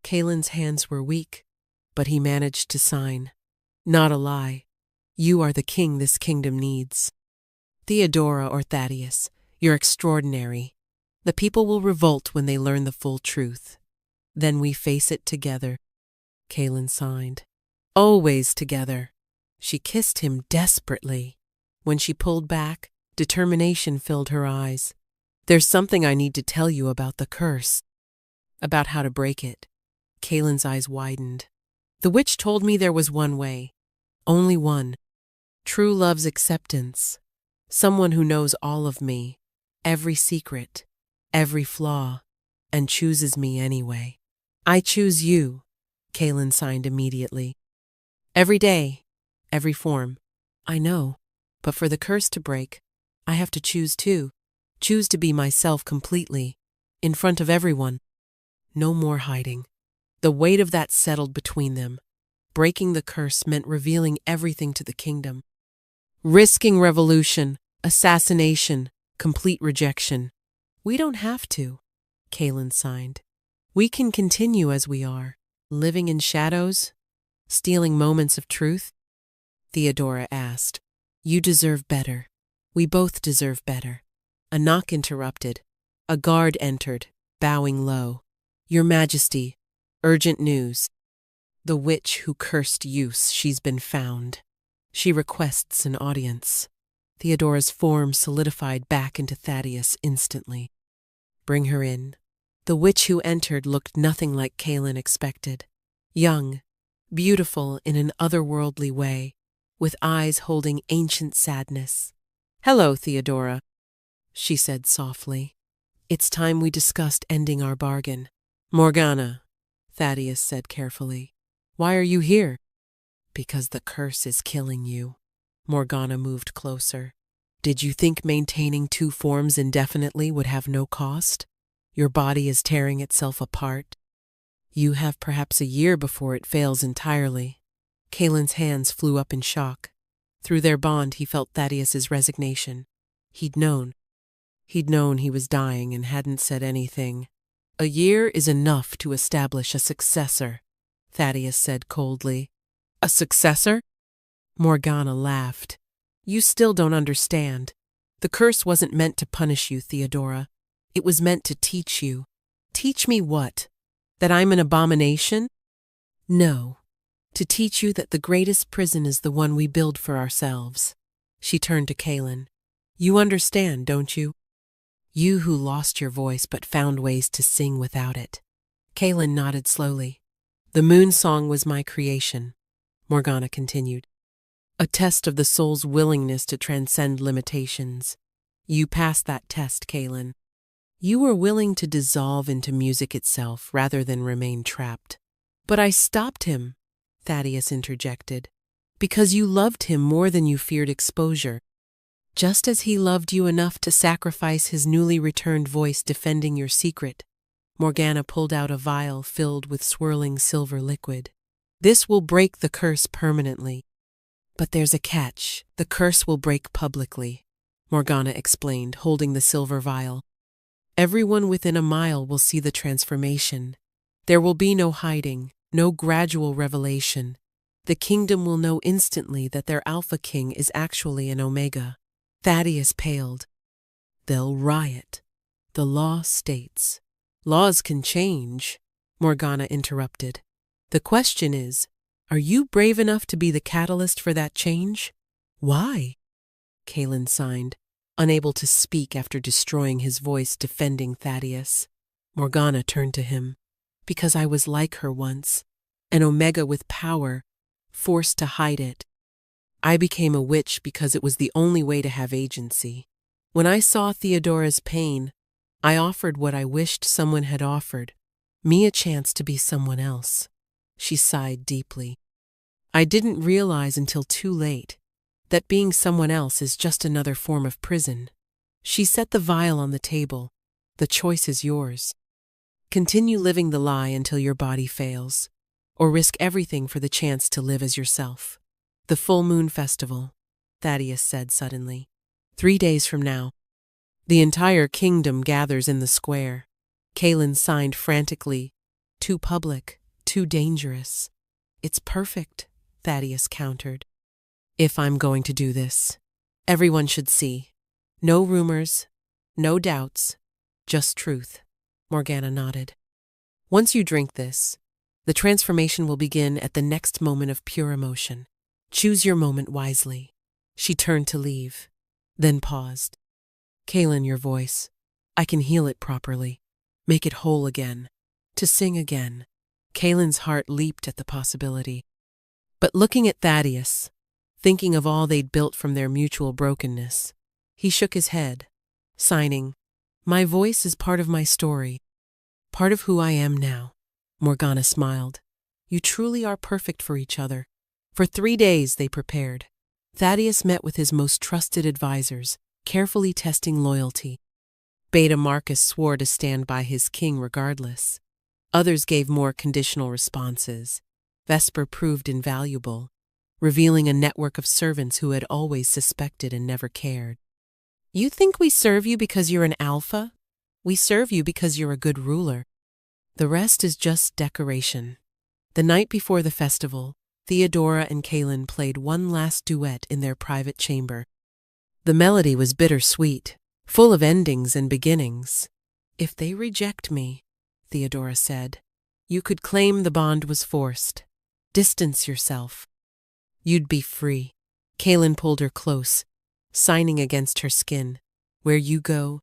Kaelin's hands were weak, but he managed to sign. Not a lie. You are the king this kingdom needs. Theodora or Thaddeus, you're extraordinary. The people will revolt when they learn the full truth. Then we face it together. Kaelin signed. Always together. She kissed him desperately. When she pulled back, determination filled her eyes. There's something I need to tell you about the curse. About how to break it. Kaelin's eyes widened. The witch told me there was one way. Only one. True love's acceptance. Someone who knows all of me, every secret, every flaw, and chooses me anyway. I choose you, Kaelin signed immediately. Every day, every form. I know, but for the curse to break, I have to choose too. Choose to be myself completely, in front of everyone. No more hiding. The weight of that settled between them. Breaking the curse meant revealing everything to the kingdom. Risking revolution, assassination, complete rejection. We don't have to, Kaelin signed. We can continue as we are, living in shadows, stealing moments of truth. Theodora asked. You deserve better. We both deserve better. A knock interrupted. A guard entered, bowing low. Your Majesty, urgent news. The witch who cursed use, she's been found. She requests an audience. Theodora's form solidified back into Thaddeus instantly. Bring her in. The witch who entered looked nothing like Kaelin expected. Young, beautiful in an otherworldly way, with eyes holding ancient sadness. Hello, Theodora, she said softly. It's time we discussed ending our bargain. Morgana, Thaddeus said carefully. Why are you here? Because the curse is killing you. Morgana moved closer. Did you think maintaining two forms indefinitely would have no cost? Your body is tearing itself apart. You have perhaps a year before it fails entirely. Kaelin's hands flew up in shock. Through their bond he felt Thaddeus's resignation. He'd known. He'd known he was dying and hadn't said anything. A year is enough to establish a successor, Thaddeus said coldly. A successor? Morgana laughed. You still don't understand. The curse wasn't meant to punish you, Theodora. It was meant to teach you. Teach me what? That I'm an abomination? No. To teach you that the greatest prison is the one we build for ourselves. She turned to Kaelin. You understand, don't you? You who lost your voice but found ways to sing without it. Kaelin nodded slowly. The moon song was my creation, Morgana continued. A test of the soul's willingness to transcend limitations. You passed that test, Kaelin. You were willing to dissolve into music itself rather than remain trapped. But I stopped him, Thaddeus interjected, because you loved him more than you feared exposure. Just as he loved you enough to sacrifice his newly returned voice defending your secret, Morgana pulled out a vial filled with swirling silver liquid. This will break the curse permanently. But there's a catch. The curse will break publicly, Morgana explained, holding the silver vial. Everyone within a mile will see the transformation. There will be no hiding, no gradual revelation. The kingdom will know instantly that their Alpha King is actually an Omega. Thaddeus paled. They'll riot. The law states. Laws can change, Morgana interrupted. The question is, are you brave enough to be the catalyst for that change? Why? Kaelin signed, unable to speak after destroying his voice defending Thaddeus. Morgana turned to him. Because I was like her once, an Omega with power, forced to hide it. I became a witch because it was the only way to have agency. When I saw Theodora's pain, I offered what I wished someone had offered, me a chance to be someone else. She sighed deeply. I didn't realize until too late that being someone else is just another form of prison. She set the vial on the table. The choice is yours. Continue living the lie until your body fails, or risk everything for the chance to live as yourself. The full moon festival, Thaddeus said suddenly. 3 days from now. The entire kingdom gathers in the square. Kaelin signed frantically. Too public, too dangerous. It's perfect, Thaddeus countered. If I'm going to do this, everyone should see. No rumors, no doubts, just truth. Morgana nodded. Once you drink this, the transformation will begin at the next moment of pure emotion. Choose your moment wisely. She turned to leave, then paused. Kaelin, your voice. I can heal it properly. Make it whole again. To sing again. Kaelin's heart leaped at the possibility. But looking at Thaddeus, thinking of all they'd built from their mutual brokenness, he shook his head, signing, My voice is part of my story, part of who I am now. Morgana smiled. You truly are perfect for each other. For 3 days they prepared. Thaddeus met with his most trusted advisors, carefully testing loyalty. Beta Marcus swore to stand by his king regardless. Others gave more conditional responses. Vesper proved invaluable, revealing a network of servants who had always suspected and never cared. You think we serve you because you're an alpha? We serve you because you're a good ruler. The rest is just decoration. The night before the festival, Theodora and Kaelin played one last duet in their private chamber. The melody was bittersweet, full of endings and beginnings. If they reject me, Theodora said, you could claim the bond was forced. Distance yourself. You'd be free. Kaelin pulled her close, signing against her skin. Where you go,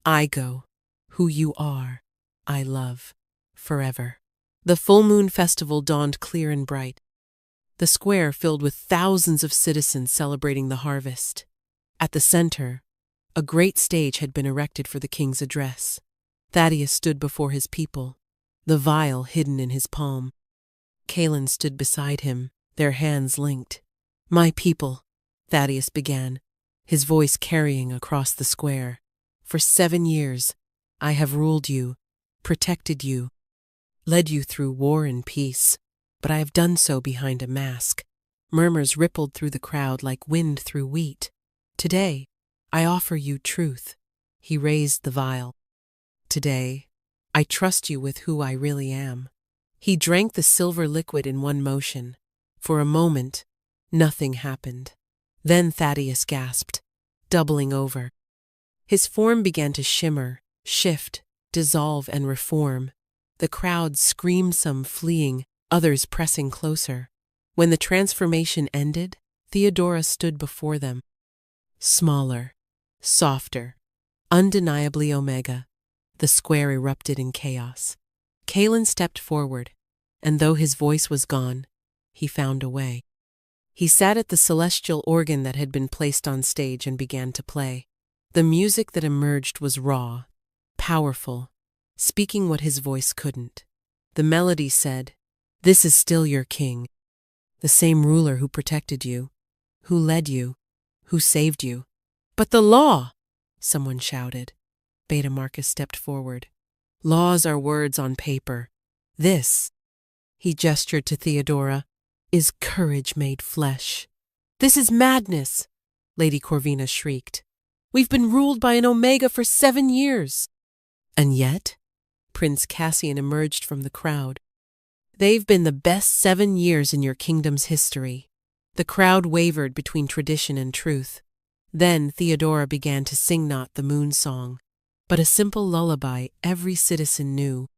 I go. Who you are, I love. Forever. The full moon festival dawned clear and bright. The square filled with thousands of citizens celebrating the harvest. At the center, a great stage had been erected for the king's address. Thaddeus stood before his people, the vial hidden in his palm. Kaelin stood beside him, their hands linked. My people, Thaddeus began, his voice carrying across the square. For 7 years, I have ruled you, protected you, led you through war and peace, but I have done so behind a mask. Murmurs rippled through the crowd like wind through wheat. Today, I offer you truth. He raised the vial. Today, I trust you with who I really am. He drank the silver liquid in one motion. For a moment, nothing happened. Then Thaddeus gasped, doubling over. His form began to shimmer, shift, dissolve, and reform. The crowd screamed, some fleeing, others pressing closer. When the transformation ended, Theodora stood before them. Smaller, softer, undeniably Omega. The square erupted in chaos. Kalen stepped forward, and though his voice was gone, he found a way. He sat at the celestial organ that had been placed on stage and began to play. The music that emerged was raw, powerful, speaking what his voice couldn't. The melody said, "This is still your king, the same ruler who protected you, who led you, who saved you." "But the law!" someone shouted. Beta Marcus stepped forward. "Laws are words on paper. This," he gestured to Theodora, "is courage made flesh." "This is madness," Lady Corvina shrieked. "We've been ruled by an Omega for 7 years." "And yet," Prince Cassian emerged from the crowd, "they've been the best 7 years in your kingdom's history." The crowd wavered between tradition and truth. Then Theodora began to sing not the moon song, but a simple lullaby every citizen knew.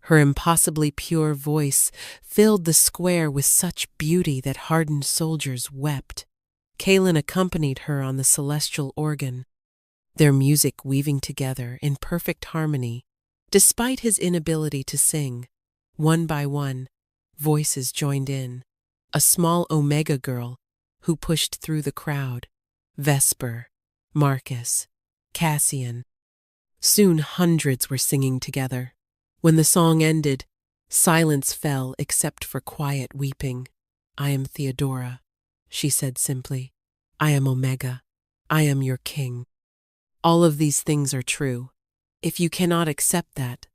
Her impossibly pure voice filled the square with such beauty that hardened soldiers wept. Kalen accompanied her on the celestial organ, their music weaving together in perfect harmony. Despite his inability to sing, one by one, voices joined in. A small Omega girl who pushed through the crowd, Vesper, Marcus, Cassian. Soon hundreds were singing together. When the song ended, silence fell except for quiet weeping. "I am Theodora," she said simply. "I am Omega. I am your king. All of these things are true. If you cannot accept that,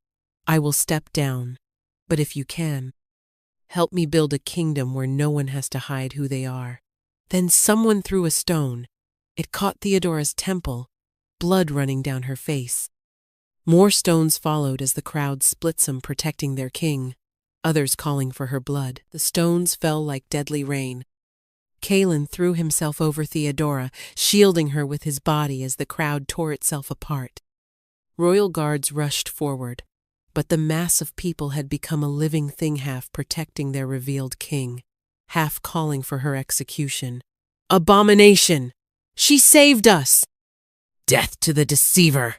I will step down. But if you can, help me build a kingdom where no one has to hide who they are." Then someone threw a stone. It caught Theodora's temple, blood running down her face. More stones followed as the crowd split, some protecting their king, others calling for her blood. The stones fell like deadly rain. Kalen threw himself over Theodora, shielding her with his body as the crowd tore itself apart. Royal guards rushed forward, but the mass of people had become a living thing, half protecting their revealed king, half calling for her execution. "Abomination! She saved us! Death to the deceiver!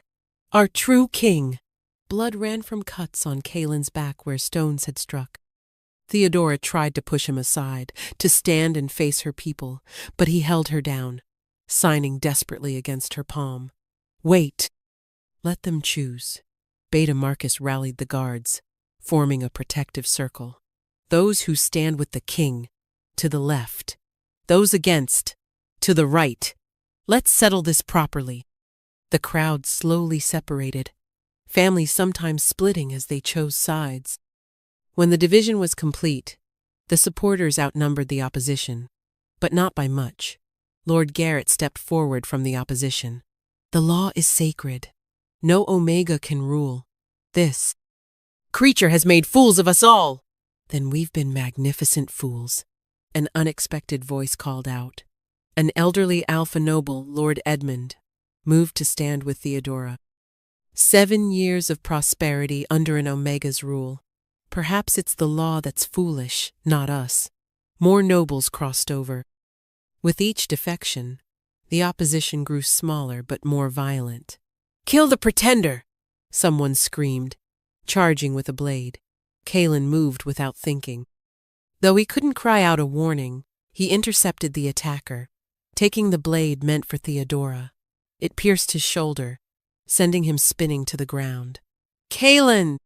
Our true king!" Blood ran from cuts on Kalen's back where stones had struck. Theodora tried to push him aside, to stand and face her people, but he held her down, signing desperately against her palm. "Wait! Let them choose." Beta Marcus rallied the guards, forming a protective circle. "Those who stand with the king, to the left. Those against, to the right. Let's settle this properly." The crowd slowly separated, families sometimes splitting as they chose sides. When the division was complete, the supporters outnumbered the opposition, but not by much. Lord Garrett stepped forward from the opposition. "The law is sacred. No Omega can rule. This creature has made fools of us all." "Then we've been magnificent fools," an unexpected voice called out. An elderly alpha noble, Lord Edmund, moved to stand with Theodora. 7 years of prosperity under an Omega's rule. Perhaps it's the law that's foolish, not us. More nobles crossed over. With each defection, the opposition grew smaller but more violent. "Kill the pretender!" someone screamed, charging with a blade. Kalen moved without thinking. Though he couldn't cry out a warning, he intercepted the attacker, taking the blade meant for Theodora. It pierced his shoulder, sending him spinning to the ground. "Kalen!"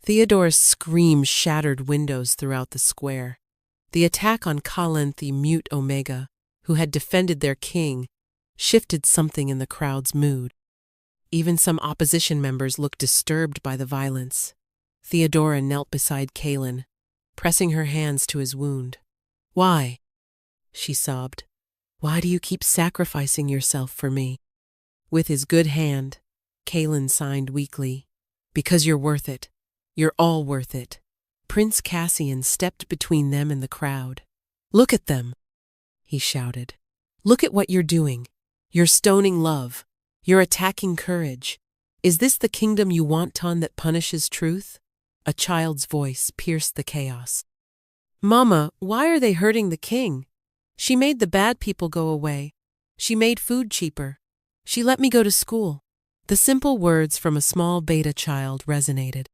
Theodora's scream shattered windows throughout the square. The attack on Kalen, the mute Omega, who had defended their king, shifted something in the crowd's mood. Even some opposition members looked disturbed by the violence. Theodora knelt beside Kalen, pressing her hands to his wound. "Why?" she sobbed. "Why do you keep sacrificing yourself for me?" With his good hand, Kalen signed weakly, "Because you're worth it. You're all worth it." Prince Cassian stepped between them and the crowd. "Look at them," he shouted. "Look at what you're doing. You're stoning love. You're attacking courage. Is this the kingdom you want, Ton, that punishes truth?" A child's voice pierced the chaos. "Mama, why are they hurting the king? She made the bad people go away. She made food cheaper. She let me go to school. The simple words from a small beta child resonated.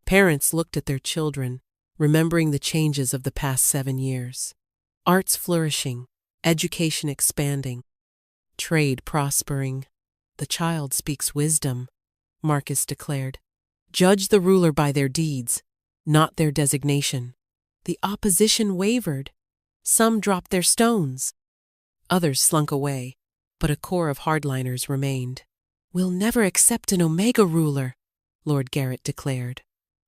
Parents looked at their children, remembering the changes of the past 7 years. Arts flourishing, education expanding, trade prospering. The child speaks wisdom, Marcus declared. Judge the ruler by their deeds, not their designation. The opposition wavered. Some dropped their stones. Others slunk away, but a core of hardliners remained. We'll never accept an Omega ruler, Lord Garrett declared.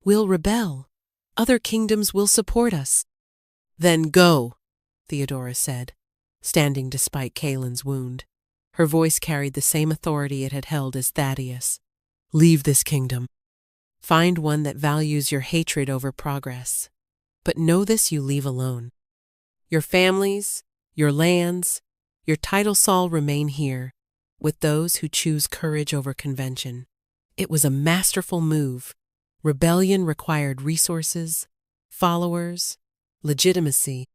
We'll rebel. Other kingdoms will support us. Then go, Theodora said, standing despite Kaelin's wound. Her voice carried the same authority it had held as Thaddeus. Leave this kingdom. Find one that values your hatred over progress. But know this you leave alone. Your families, your lands, your titles all remain here, with those who choose courage over convention. It was a masterful move. Rebellion required resources, followers, legitimacy.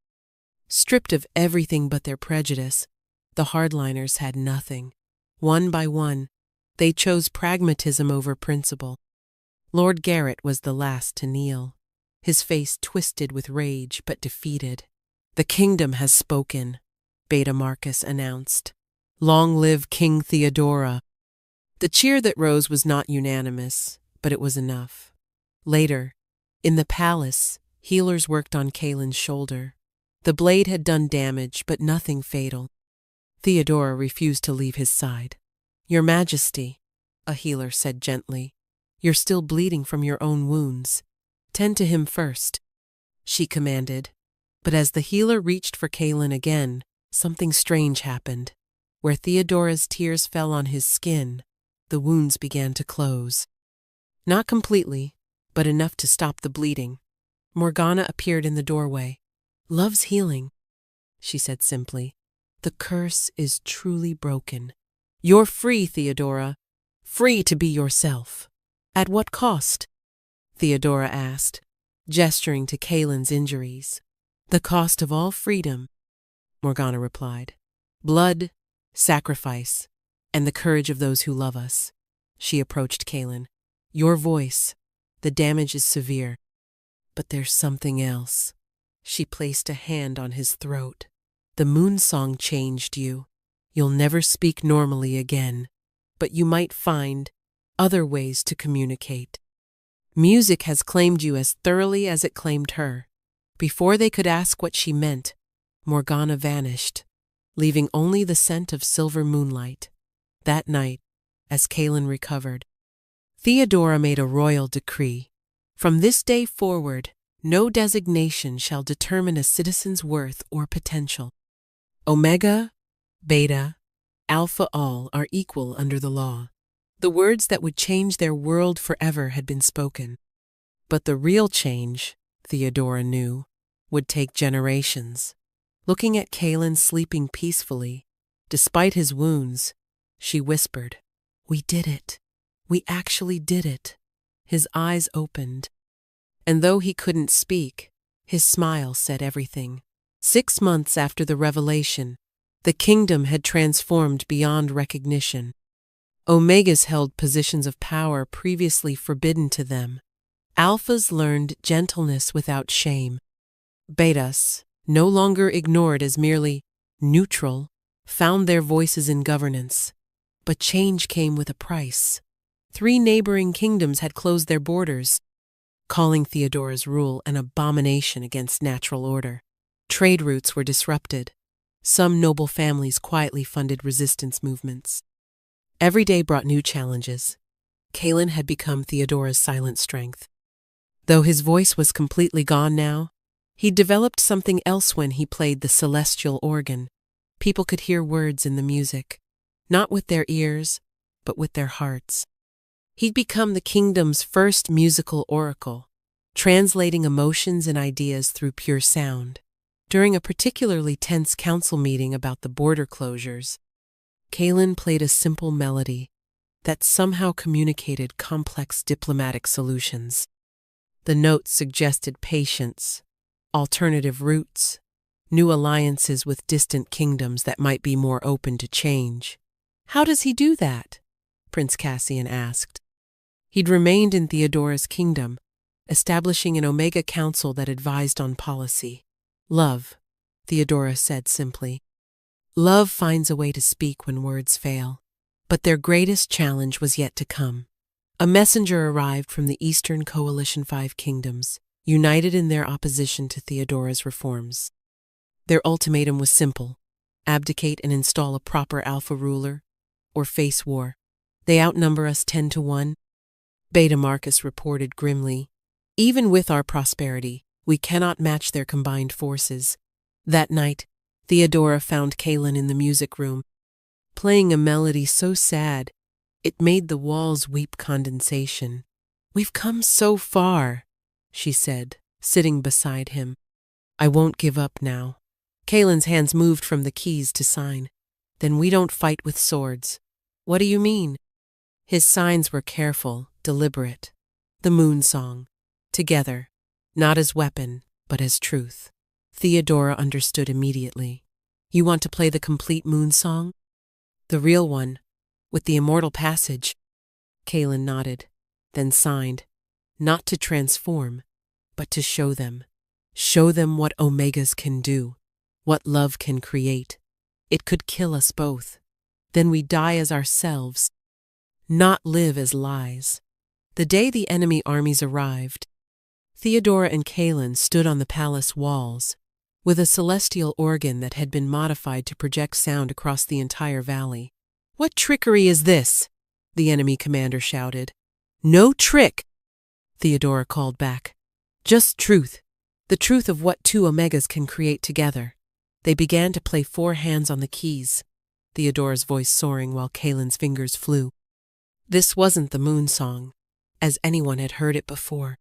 Stripped of everything but their prejudice, the hardliners had nothing. One by one, they chose pragmatism over principle. Lord Garrett was the last to kneel, his face twisted with rage but defeated. The kingdom has spoken, Beta Marcus announced. Long live King Theodora. The cheer that rose was not unanimous, but it was enough. Later, in the palace, healers worked on Kaelin's shoulder. The blade had done damage, but nothing fatal. Theodora refused to leave his side. Your Majesty, a healer said gently, you're still bleeding from your own wounds. Tend to him first, she commanded. But as the healer reached for Kaelin again, something strange happened. Where Theodora's tears fell on his skin, the wounds began to close. Not completely, but enough to stop the bleeding. Morgana appeared in the doorway. Love's healing, she said simply. The curse is truly broken. You're free, Theodora. Free to be yourself. At what cost? Theodora asked, gesturing to Kaelin's injuries. The cost of all freedom, Morgana replied. Blood, sacrifice, and the courage of those who love us. She approached Kaelin. Your voice. The damage is severe. But there's something else. She placed a hand on his throat. The moon song changed you. You'll never speak normally again, but you might find other ways to communicate. Music has claimed you as thoroughly as it claimed her. Before they could ask what she meant, Morgana vanished, leaving only the scent of silver moonlight. That night, as Kaelin recovered, Theodora made a royal decree. From this day forward, no designation shall determine a citizen's worth or potential. Omega, Beta, Alpha all are equal under the law. The words that would change their world forever had been spoken. But the real change, Theodora knew, would take generations. Looking at Kaelin sleeping peacefully, despite his wounds, she whispered, We did it. We actually did it. His eyes opened. And though he couldn't speak, his smile said everything. 6 months after the revelation, the kingdom had transformed beyond recognition. Omegas held positions of power previously forbidden to them. Alphas learned gentleness without shame. Betas, no longer ignored as merely neutral, found their voices in governance. But change came with a price. 3 neighboring kingdoms had closed their borders, calling Theodora's rule an abomination against natural order. Trade routes were disrupted. Some noble families quietly funded resistance movements. Every day brought new challenges. Kaelin had become Theodora's silent strength. Though his voice was completely gone now, he'd developed something else when he played the celestial organ. People could hear words in the music, not with their ears, but with their hearts. He'd become the kingdom's first musical oracle, translating emotions and ideas through pure sound. During a particularly tense council meeting about the border closures, Kaelin played a simple melody that somehow communicated complex diplomatic solutions. The notes suggested patience, alternative routes, new alliances with distant kingdoms that might be more open to change. How does he do that? Prince Cassian asked. He'd remained in Theodora's kingdom, establishing an Omega Council that advised on policy. Love, Theodora said simply. Love finds a way to speak when words fail. But their greatest challenge was yet to come. A messenger arrived from the Eastern Coalition 5 kingdoms, united in their opposition to Theodora's reforms. Their ultimatum was simple: abdicate and install a proper alpha ruler, or face war. They outnumber us 10-1. Beta Marcus reported grimly. Even with our prosperity, we cannot match their combined forces. That night, Theodora found Kaelin in the music room, playing a melody so sad it made the walls weep condensation. We've come so far, she said, sitting beside him. I won't give up now. Kaelin's hands moved from the keys to sign. Then we don't fight with swords. What do you mean? His signs were careful, deliberate. The moon song. Together. Not as weapon, but as truth. Theodora understood immediately. You want to play the complete moon song? The real one, with the immortal passage. Kaelin nodded, then signed. Not to transform, but to show them. Show them what Omegas can do, what love can create. It could kill us both. Then we die as ourselves, not live as lies. The day the enemy armies arrived, Theodora and Kaelin stood on the palace walls, with a celestial organ that had been modified to project sound across the entire valley. What trickery is this? The enemy commander shouted. No trick, Theodora called back. Just truth. The truth of what two Omegas can create together. They began to play 4 hands on the keys, Theodora's voice soaring while Kaelin's fingers flew. This wasn't the moon song, as anyone had heard it before.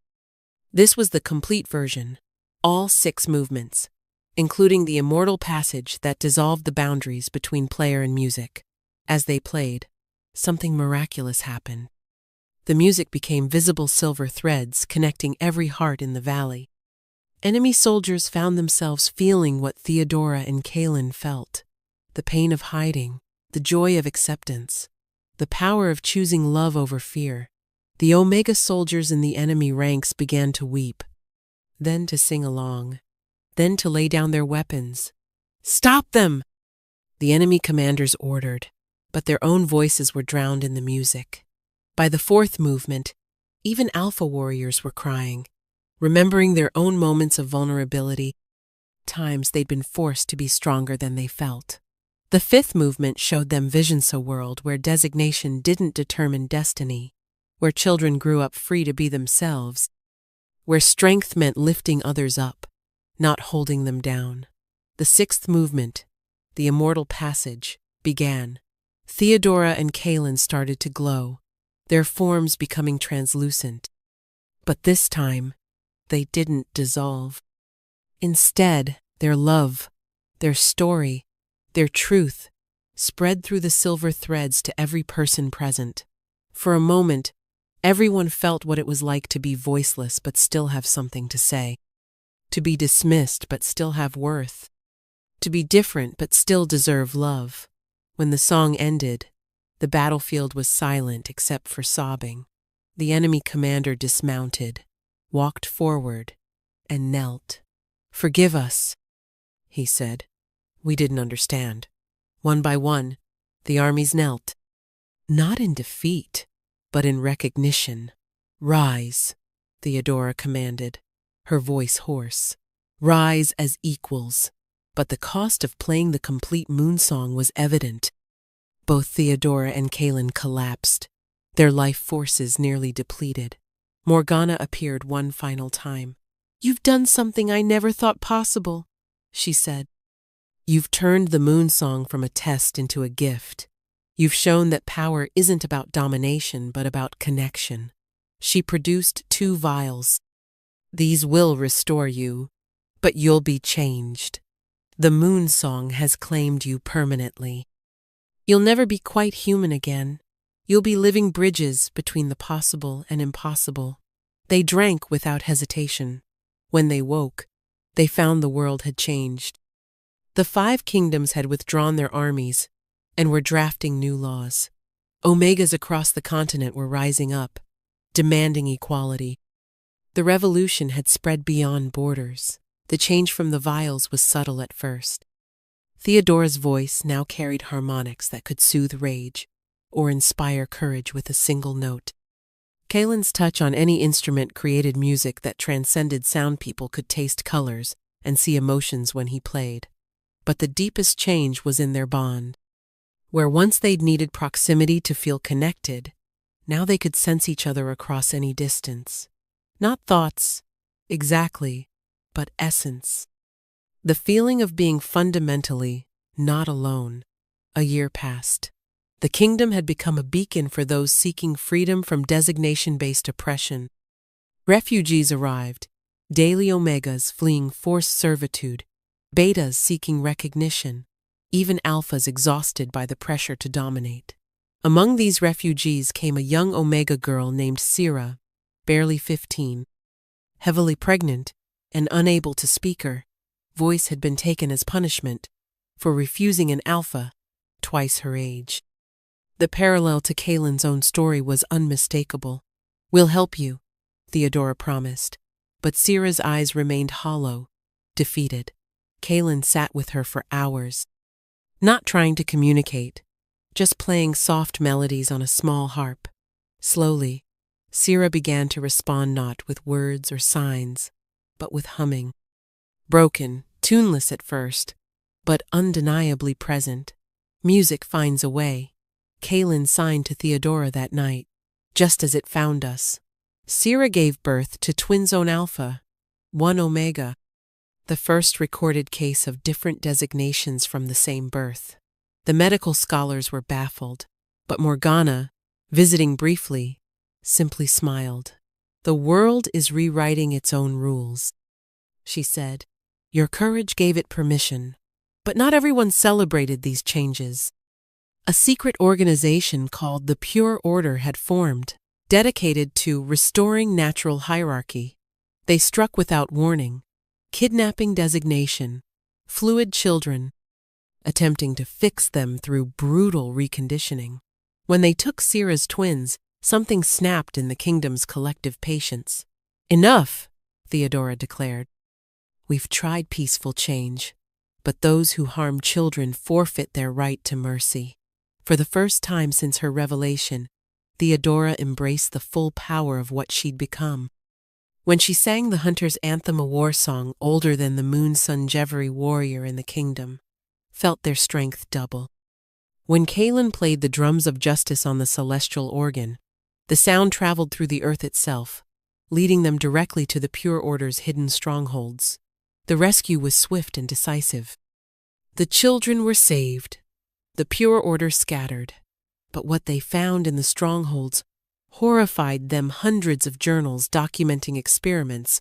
This was the complete version, all 6 movements, including the immortal passage that dissolved the boundaries between player and music. As they played, something miraculous happened. The music became visible silver threads connecting every heart in the valley. Enemy soldiers found themselves feeling what Theodora and Kaelin felt: the pain of hiding, the joy of acceptance, the power of choosing love over fear. The Omega soldiers in the enemy ranks began to weep, then to sing along, then to lay down their weapons. Stop them! The enemy commanders ordered, but their own voices were drowned in the music. By the 4th movement, even alpha warriors were crying, remembering their own moments of vulnerability, times they'd been forced to be stronger than they felt. The 5th movement showed them Visions, a world where designation didn't determine destiny, where children grew up free to be themselves, where strength meant lifting others up, not holding them down. The 6th movement, the immortal passage, began. Theodora and Kaelin started to glow, their forms becoming translucent. But this time, they didn't dissolve. Instead, their love, their story, their truth, spread through the silver threads to every person present. For a moment, everyone felt what it was like to be voiceless but still have something to say, to be dismissed but still have worth, to be different but still deserve love. When the song ended, the battlefield was silent except for sobbing. The enemy commander dismounted, walked forward, and knelt. Forgive us, he said. We didn't understand. One by one, the armies knelt. Not in defeat, but in recognition. Rise, Theodora commanded, her voice hoarse. Rise as equals. But the cost of playing the complete moon song was evident. Both Theodora and Kaelin collapsed, their life forces nearly depleted. Morgana appeared one final time. You've done something I never thought possible, she said. You've turned the moon song from a test into a gift. You've shown that power isn't about domination, but about connection. She produced 2 vials. These will restore you, but you'll be changed. The moon song has claimed you permanently. You'll never be quite human again. You'll be living bridges between the possible and impossible. They drank without hesitation. When they woke, they found the world had changed. The 5 kingdoms had withdrawn their armies and were drafting new laws. Omegas across the continent were rising up, demanding equality. The revolution had spread beyond borders. The change from the vials was subtle at first. Theodora's voice now carried harmonics that could soothe rage or inspire courage with a single note. Kalen's touch on any instrument created music that transcended sound. People could taste colors and see emotions when he played. But the deepest change was in their bond. Where once they'd needed proximity to feel connected, now they could sense each other across any distance. Not thoughts, exactly, but essence. The feeling of being fundamentally not alone. A year passed. The kingdom had become a beacon for those seeking freedom from designation-based oppression. Refugees arrived, daily Omegas fleeing forced servitude, Betas seeking recognition, even Alphas exhausted by the pressure to dominate. Among these refugees came a young Omega girl named Sira, barely 15. Heavily pregnant and unable to speak, her voice had been taken as punishment for refusing an Alpha twice her age. The parallel to Kalen's own story was unmistakable. "We'll help you," Theodora promised, but Sira's eyes remained hollow, defeated. Kalen sat with her for hours, not trying to communicate, just playing soft melodies on a small harp. Slowly, Sira began to respond not with words or signs, but with humming. Broken, tuneless at first, but undeniably present. Music finds a way. Kalen signed to Theodora that night, just as it found us. Sira gave birth to twins on Alpha, one Omega, the first recorded case of different designations from the same birth. The medical scholars were baffled, but Morgana, visiting briefly, simply smiled. "The world is rewriting its own rules," she said. "Your courage gave it permission, but not everyone celebrated these changes." A secret organization called the Pure Order had formed, dedicated to restoring natural hierarchy. They struck without warning, kidnapping designation, fluid children, attempting to fix them through brutal reconditioning. When they took Sira's twins, something snapped in the kingdom's collective patience. "Enough," Theodora declared. "We've tried peaceful change, but those who harm children forfeit their right to mercy." For the first time since her revelation, Theodora embraced the full power of what she'd become. When she sang the hunter's anthem, a war song older than the moon-sun, every warrior in the kingdom felt their strength double. When Kalen played the drums of justice on the celestial organ, the sound traveled through the earth itself, leading them directly to the Pure Order's hidden strongholds. The rescue was swift and decisive. The children were saved, the Pure Order scattered, but what they found in the strongholds horrified them. Hundreds of journals documenting experiments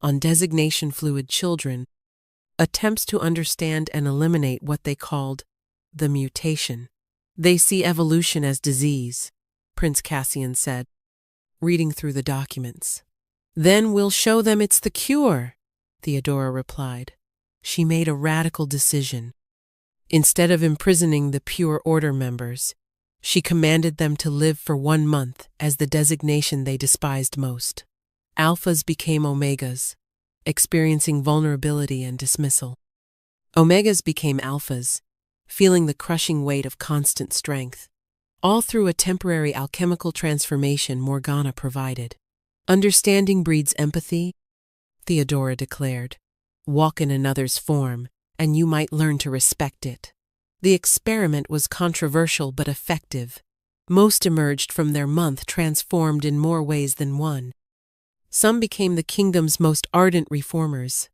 on designation fluid children, attempts to understand and eliminate what they called the mutation. "They see evolution as disease," Prince Cassian said, reading through the documents. "Then we'll show them it's the cure," Theodora replied. She made a radical decision. Instead of imprisoning the Pure Order members, she commanded them to live for 1 month as the designation they despised most. Alphas became Omegas, experiencing vulnerability and dismissal. Omegas became Alphas, feeling the crushing weight of constant strength. All through a temporary alchemical transformation Morgana provided. "Understanding breeds empathy," Theodora declared. "Walk in another's form, and you might learn to respect it." The experiment was controversial but effective. Most emerged from their month transformed in more ways than one. Some became the kingdom's most ardent reformers,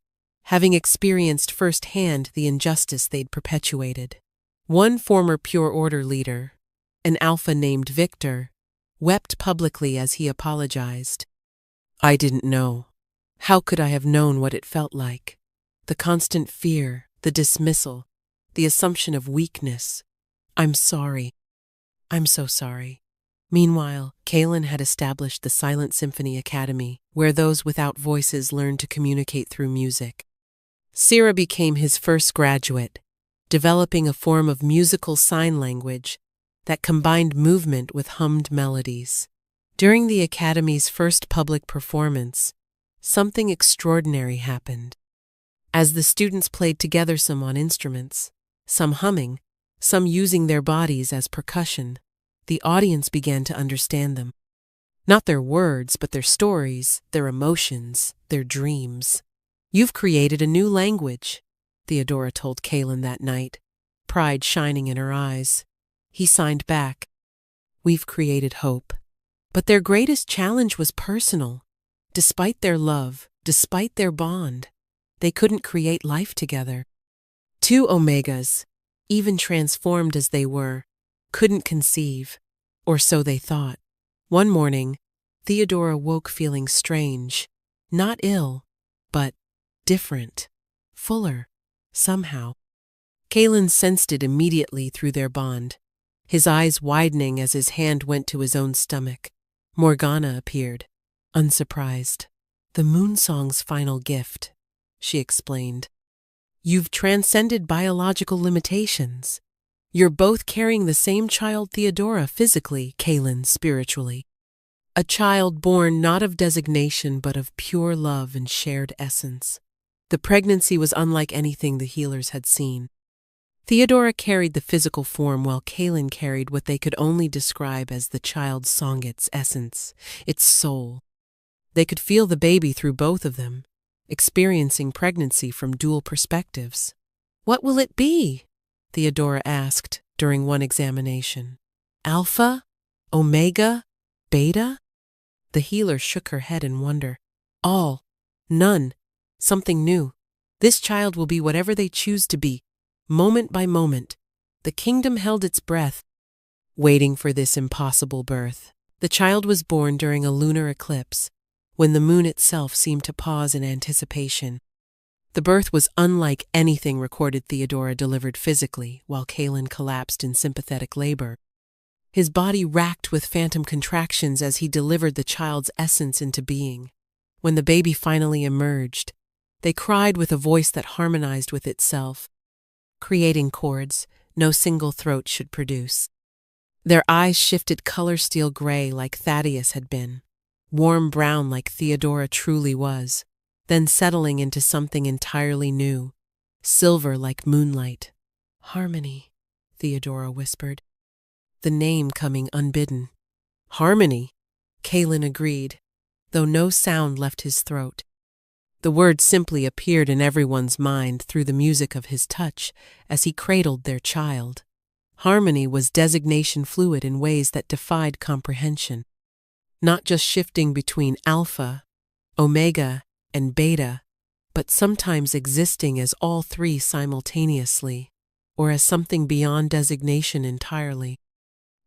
having experienced firsthand the injustice they'd perpetuated. One former Pure Order leader, an Alpha named Victor, wept publicly as he apologized. "I didn't know. How could I have known what it felt like? The constant fear, the dismissal, the assumption of weakness. I'm sorry. I'm so sorry." Meanwhile, Kalen had established the Silent Symphony Academy, where those without voices learned to communicate through music. Sira became his first graduate, developing a form of musical sign language that combined movement with hummed melodies. During the Academy's first public performance, something extraordinary happened. As the students played together, some on instruments, some humming, some using their bodies as percussion, the audience began to understand them. Not their words, but their stories, their emotions, their dreams. "You've created a new language," Theodora told Kaylin that night, pride shining in her eyes. He signed back, "We've created hope." But their greatest challenge was personal. Despite their love, despite their bond, they couldn't create life together. Two Omegas, even transformed as they were, couldn't conceive, or so they thought. One morning, Theodora woke feeling strange, not ill, but different, fuller, somehow. Kaylin sensed it immediately through their bond, his eyes widening as his hand went to his own stomach. Morgana appeared, unsurprised. "The Moonsong's final gift," she explained. "You've transcended biological limitations. You're both carrying the same child, Theodora physically, Kaylin spiritually. A child born not of designation but of pure love and shared essence." The pregnancy was unlike anything the healers had seen. Theodora carried the physical form while Kaylin carried what they could only describe as the child's song, its essence, its soul. They could feel the baby through both of them, experiencing pregnancy from dual perspectives. "What will it be?" Theodora asked during one examination. "Alpha? Omega? Beta?" The healer shook her head in wonder. "All. None. Something new. This child will be whatever they choose to be, moment by moment." The kingdom held its breath, waiting for this impossible birth. The child was born during a lunar eclipse, when the moon itself seemed to pause in anticipation. The birth was unlike anything recorded Theodora delivered physically, while Kaylin collapsed in sympathetic labor. His body racked with phantom contractions as he delivered the child's essence into being. When the baby finally emerged, they cried with a voice that harmonized with itself, creating chords no single throat should produce. Their eyes shifted color steel gray like Thaddeus had been, warm brown like Theodora truly was, then settling into something entirely new, silver like moonlight. "Harmony," Theodora whispered, the name coming unbidden. "Harmony," Kaylin agreed, though no sound left his throat. The word simply appeared in everyone's mind through the music of his touch as he cradled their child. Harmony was designation fluid in ways that defied comprehension, not just shifting between alpha, omega, and beta, but sometimes existing as all three simultaneously, or as something beyond designation entirely.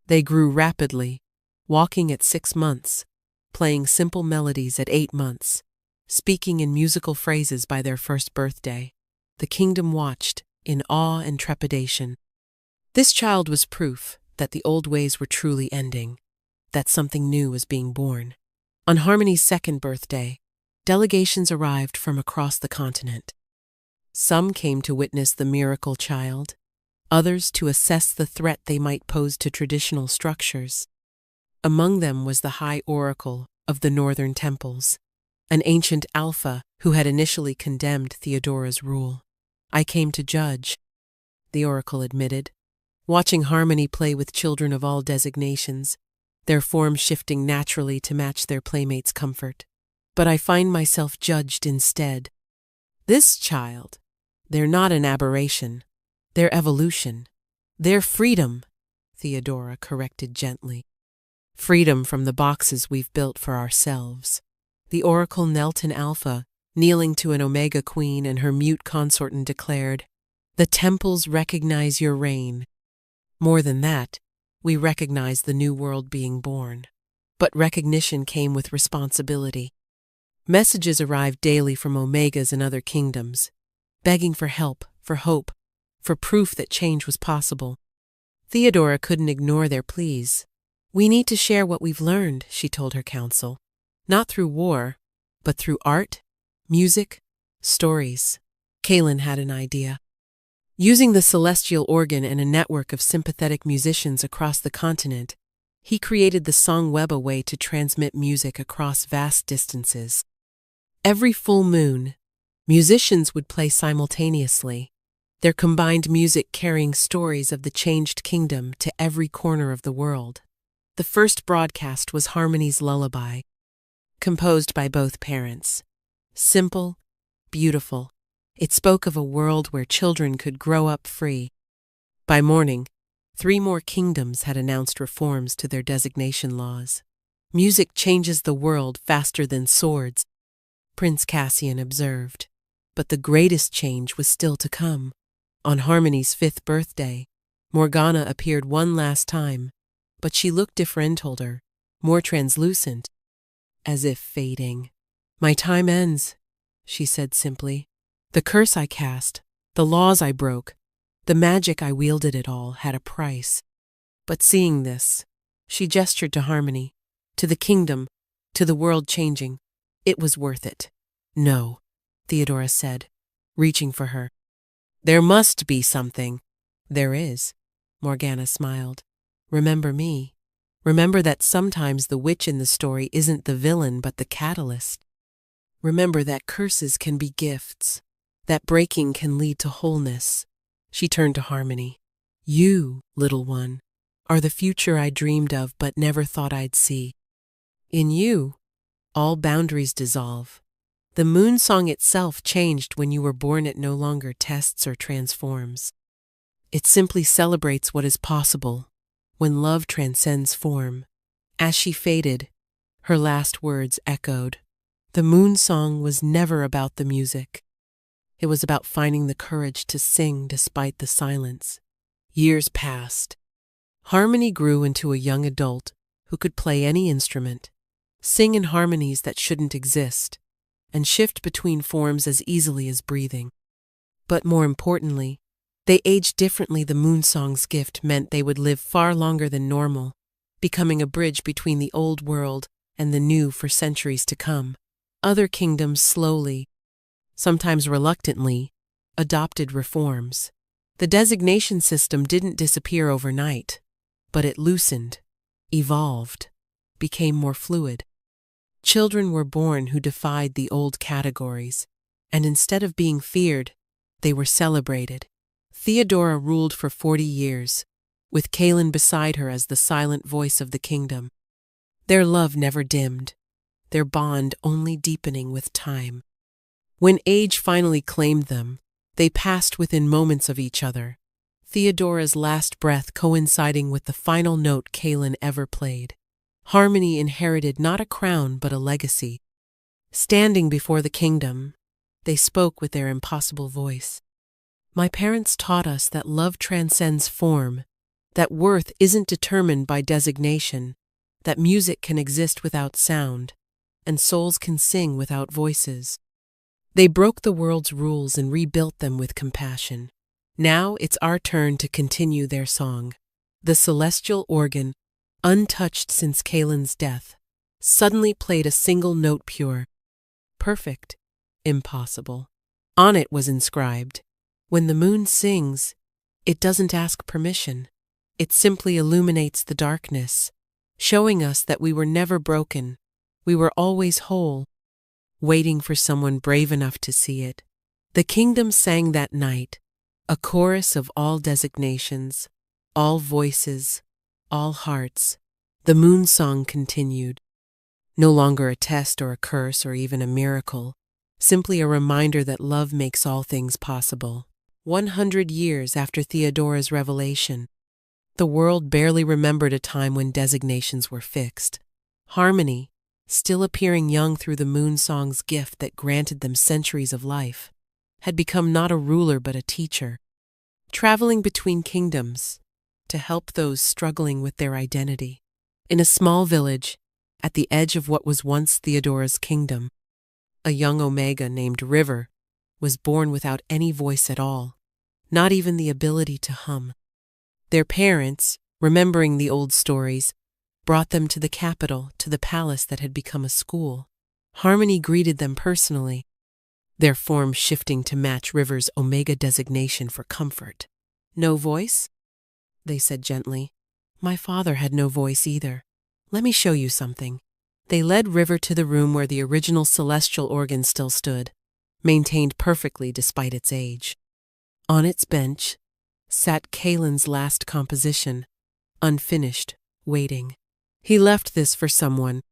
They grew rapidly, walking at 6 months, playing simple melodies at 8 months, speaking in musical phrases by their first birthday. The kingdom watched, in awe and trepidation. This child was proof that the old ways were truly ending, that something new was being born. On Harmony's 2nd birthday, delegations arrived from across the continent. Some came to witness the miracle child, others to assess the threat they might pose to traditional structures. Among them was the High Oracle of the Northern Temples, an ancient alpha who had initially condemned Theodora's rule. "I came to judge," the oracle admitted, watching Harmony play with children of all designations, their forms shifting naturally to match their playmates' comfort. "But I find myself judged instead. This child, they're not an aberration, their evolution, their freedom," Theodora corrected gently. "Freedom from the boxes we've built for ourselves." The oracle knelt in alpha, kneeling to an omega queen and her mute consort, and declared, "The temples recognize your reign. More than that, we recognize the new world being born." But recognition came with responsibility. Messages arrived daily from omegas and other kingdoms, begging for help, for hope, for proof that change was possible. Theodora couldn't ignore their pleas. "We need to share what we've learned," she told her council. "Not through war, but through art, music, stories." Kaelin had an idea. Using the celestial organ and a network of sympathetic musicians across the continent, he created the song web, a way to transmit music across vast distances. Every full moon, musicians would play simultaneously, their combined music carrying stories of the changed kingdom to every corner of the world. The first broadcast was Harmony's Lullaby, composed by both parents. Simple, beautiful, it spoke of a world where children could grow up free. By morning, 3 more kingdoms had announced reforms to their designation laws. Music changes the world faster than swords, Prince Cassian observed. But the greatest change was still to come. On Harmony's 5th birthday, Morgana appeared one last time, but she looked different, older, more translucent, as if fading. "My time ends," she said simply. "The curse I cast, the laws I broke, the magic I wielded, it all had a price." But seeing this, she gestured to Harmony, to the kingdom, to the world changing. It was worth it. "No," Theodora said, reaching for her. "There must be something." "There is," Morgana smiled. "Remember me. Remember that sometimes the witch in the story isn't the villain but the catalyst. Remember that curses can be gifts, that breaking can lead to wholeness." She turned to Harmony. "You, little one, are the future I dreamed of but never thought I'd see. In you, all boundaries dissolve. The moon song itself changed when you were born. It no longer tests or transforms. It simply celebrates what is possible when love transcends form." As she faded, her last words echoed. The moon song was never about the music. It was about finding the courage to sing despite the silence. Years passed. Harmony grew into a young adult who could play any instrument, sing in harmonies that shouldn't exist, and shift between forms as easily as breathing. But more importantly, they aged differently. The moon song's gift meant they would live far longer than normal, becoming a bridge between the old world and the new for centuries to come. Other kingdoms slowly, sometimes reluctantly, adopted reforms. The designation system didn't disappear overnight, but it loosened, evolved, became more fluid. Children were born who defied the old categories, and instead of being feared, they were celebrated. Theodora ruled for 40 years, with Kaelin beside her as the silent voice of the kingdom. Their love never dimmed, their bond only deepening with time. When age finally claimed them, they passed within moments of each other, Theodora's last breath coinciding with the final note Kaelin ever played. Harmony inherited not a crown but a legacy. Standing before the kingdom, they spoke with their impossible voice. "My parents taught us that love transcends form, that worth isn't determined by designation, that music can exist without sound, and souls can sing without voices. They broke the world's rules and rebuilt them with compassion. Now it's our turn to continue their song." The celestial organ, untouched since Kaelin's death, suddenly played a single note, pure, perfect, impossible. On it was inscribed, "When the moon sings, it doesn't ask permission. It simply illuminates the darkness, showing us that we were never broken, we were always whole, waiting for someone brave enough to see it." The kingdom sang that night, a chorus of all designations, all voices, all hearts. The moon song continued. No longer a test or a curse or even a miracle, simply a reminder that love makes all things possible. 100 years after Theodora's revelation, the world barely remembered a time when designations were fixed. Harmony, still appearing young through the moon song's gift that granted them centuries of life, had become not a ruler but a teacher, traveling between kingdoms to help those struggling with their identity. In a small village, at the edge of what was once Theodora's kingdom, a young Omega named River was born without any voice at all, not even the ability to hum. Their parents, remembering the old stories, brought them to the capital, to the palace that had become a school. Harmony greeted them personally. their form shifting to match River's Omega designation for comfort. "No voice?" they said gently. "My father had no voice either. Let me show you something." They led River to the room where the original celestial organ still stood, maintained perfectly despite its age. On its bench sat Kalen's last composition, unfinished, waiting. "He left this for someone,"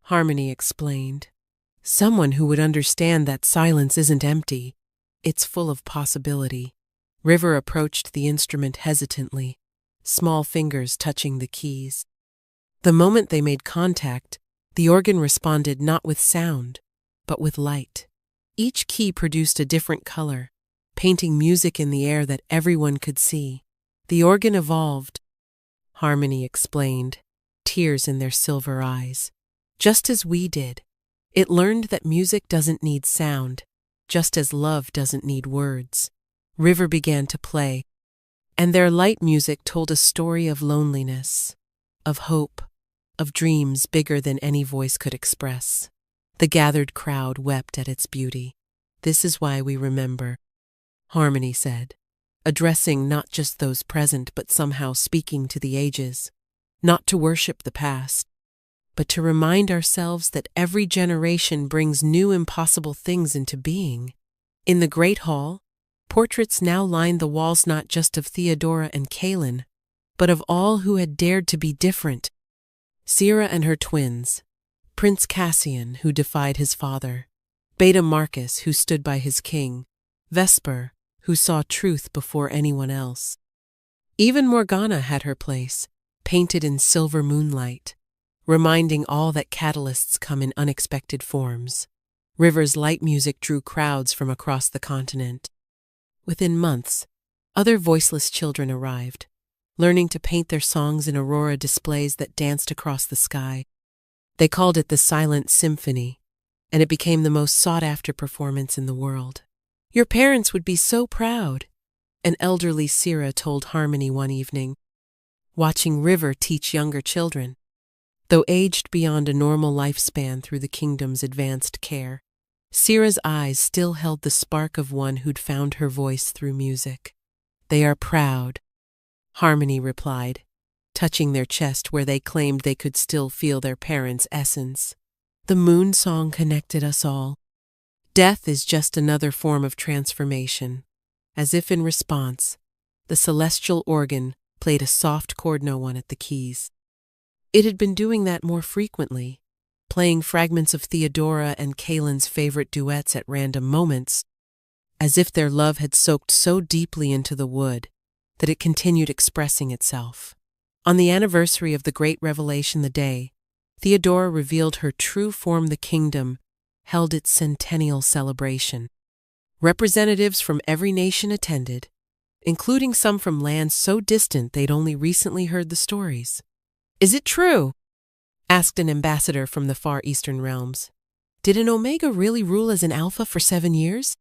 Harmony explained. "Someone who would understand that silence isn't empty. It's full of possibility." River approached the instrument hesitantly, small fingers touching the keys. The moment they made contact, the organ responded not with sound, but with light. Each key produced a different color, painting music in the air that everyone could see. "The organ evolved," Harmony explained, tears in their silver eyes. "Just as we did. It learned that music doesn't need sound, just as love doesn't need words." River began to play, and their light music told a story of loneliness, of hope, of dreams bigger than any voice could express. The gathered crowd wept at its beauty. "This is why we remember," Harmony said, addressing not just those present but somehow speaking to the ages. "Not to worship the past, but to remind ourselves that every generation brings new impossible things into being." In the Great Hall, portraits now lined the walls not just of Theodora and Kalen, but of all who had dared to be different. Sira and her twins, Prince Cassian, who defied his father, Beta Marcus, who stood by his king, Vesper, who saw truth before anyone else. Even Morgana had her place, painted in silver moonlight, reminding all that catalysts come in unexpected forms. River's light music drew crowds from across the continent. Within months, other voiceless children arrived, learning to paint their songs in aurora displays that danced across the sky. They called it the Silent Symphony, and it became the most sought-after performance in the world. "Your parents would be so proud," an elderly Sira told Harmony one evening, watching River teach younger children. Though aged beyond a normal lifespan through the kingdom's advanced care, Sira's eyes still held the spark of one who'd found her voice through music. "They are proud," Harmony replied, touching their chest where they claimed they could still feel their parents' essence. "The moon song connected us all. Death is just another form of transformation." As if in response, the celestial organ played a soft chord no one at the keys. It had been doing that more frequently, playing fragments of Theodora and Kalen's favorite duets at random moments, as if their love had soaked so deeply into the wood that it continued expressing itself. On the anniversary of the Great Revelation, the day Theodora revealed her true form, the kingdom held its centennial celebration. Representatives from every nation attended, including some from lands so distant they'd only recently heard the stories. "Is it true?" asked an ambassador from the far eastern realms. "Did an Omega really rule as an Alpha for 7 years?"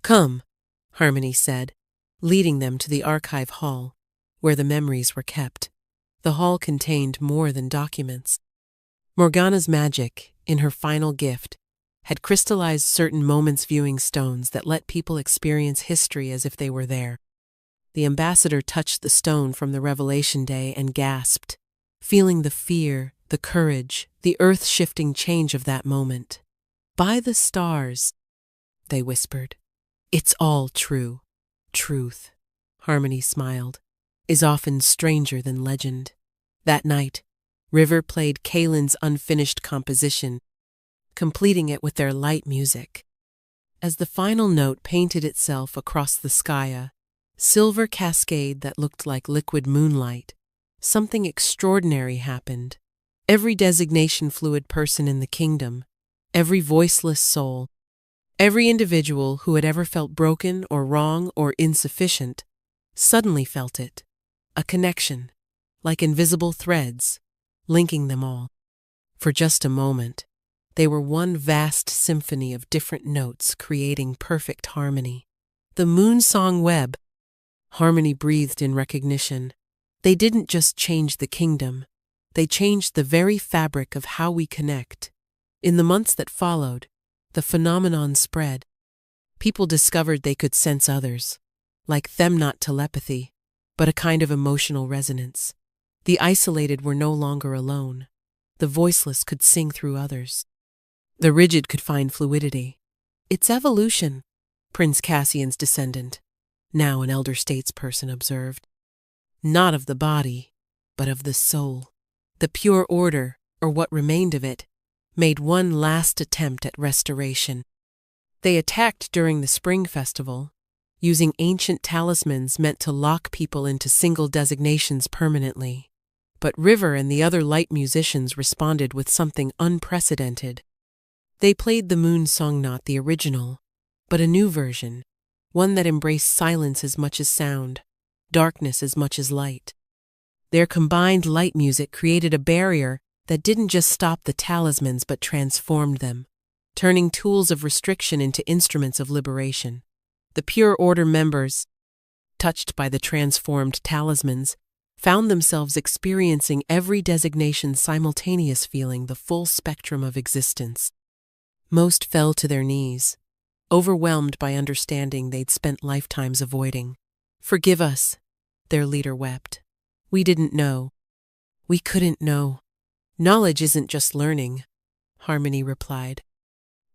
"Come," Harmony said, leading them to the archive hall, where the memories were kept. The hall contained more than documents. Morgana's magic, in her final gift, had crystallized certain moments viewing stones that let people experience history as if they were there. The ambassador touched the stone from the Revelation Day and gasped, feeling the fear, the courage, the earth-shifting change of that moment. "By the stars," they whispered. "It's all true. Truth," Harmony smiled, "is often stranger than legend." That night, River played Kalen's unfinished composition, completing it with their light music. As the final note painted itself across the sky, a silver cascade that looked like liquid moonlight, something extraordinary happened. Every designation fluid person in the kingdom, every voiceless soul, every individual who had ever felt broken or wrong or insufficient, suddenly felt it, a connection, like invisible threads, linking them all. For just a moment, they were one vast symphony of different notes creating perfect harmony. "The moon song web," Harmony breathed in recognition. "They didn't just change the kingdom, they changed the very fabric of how we connect." In the months that followed, the phenomenon spread. People discovered they could sense others, like them, not telepathy, but a kind of emotional resonance. The isolated were no longer alone. The voiceless could sing through others. The rigid could find fluidity. It's evolution, Prince Cassian's descendant, now an elder statesperson, observed. Not of the body, but of the soul. The pure order, or what remained of it, made one last attempt at restoration. They attacked during the Spring Festival, using ancient talismans meant to lock people into single designations permanently. But River and the other light musicians responded with something unprecedented. They played the Moon Song, not the original, but a new version, one that embraced silence as much as sound, darkness as much as light. Their combined light music created a barrier that didn't just stop the talismans but transformed them, turning tools of restriction into instruments of liberation. The Pure Order members, touched by the transformed talismans, found themselves experiencing every designation's simultaneous feeling, the full spectrum of existence. Most fell to their knees, overwhelmed by understanding they'd spent lifetimes avoiding. "Forgive us," their leader wept. "We didn't know. We couldn't know." "Knowledge isn't just learning," Harmony replied.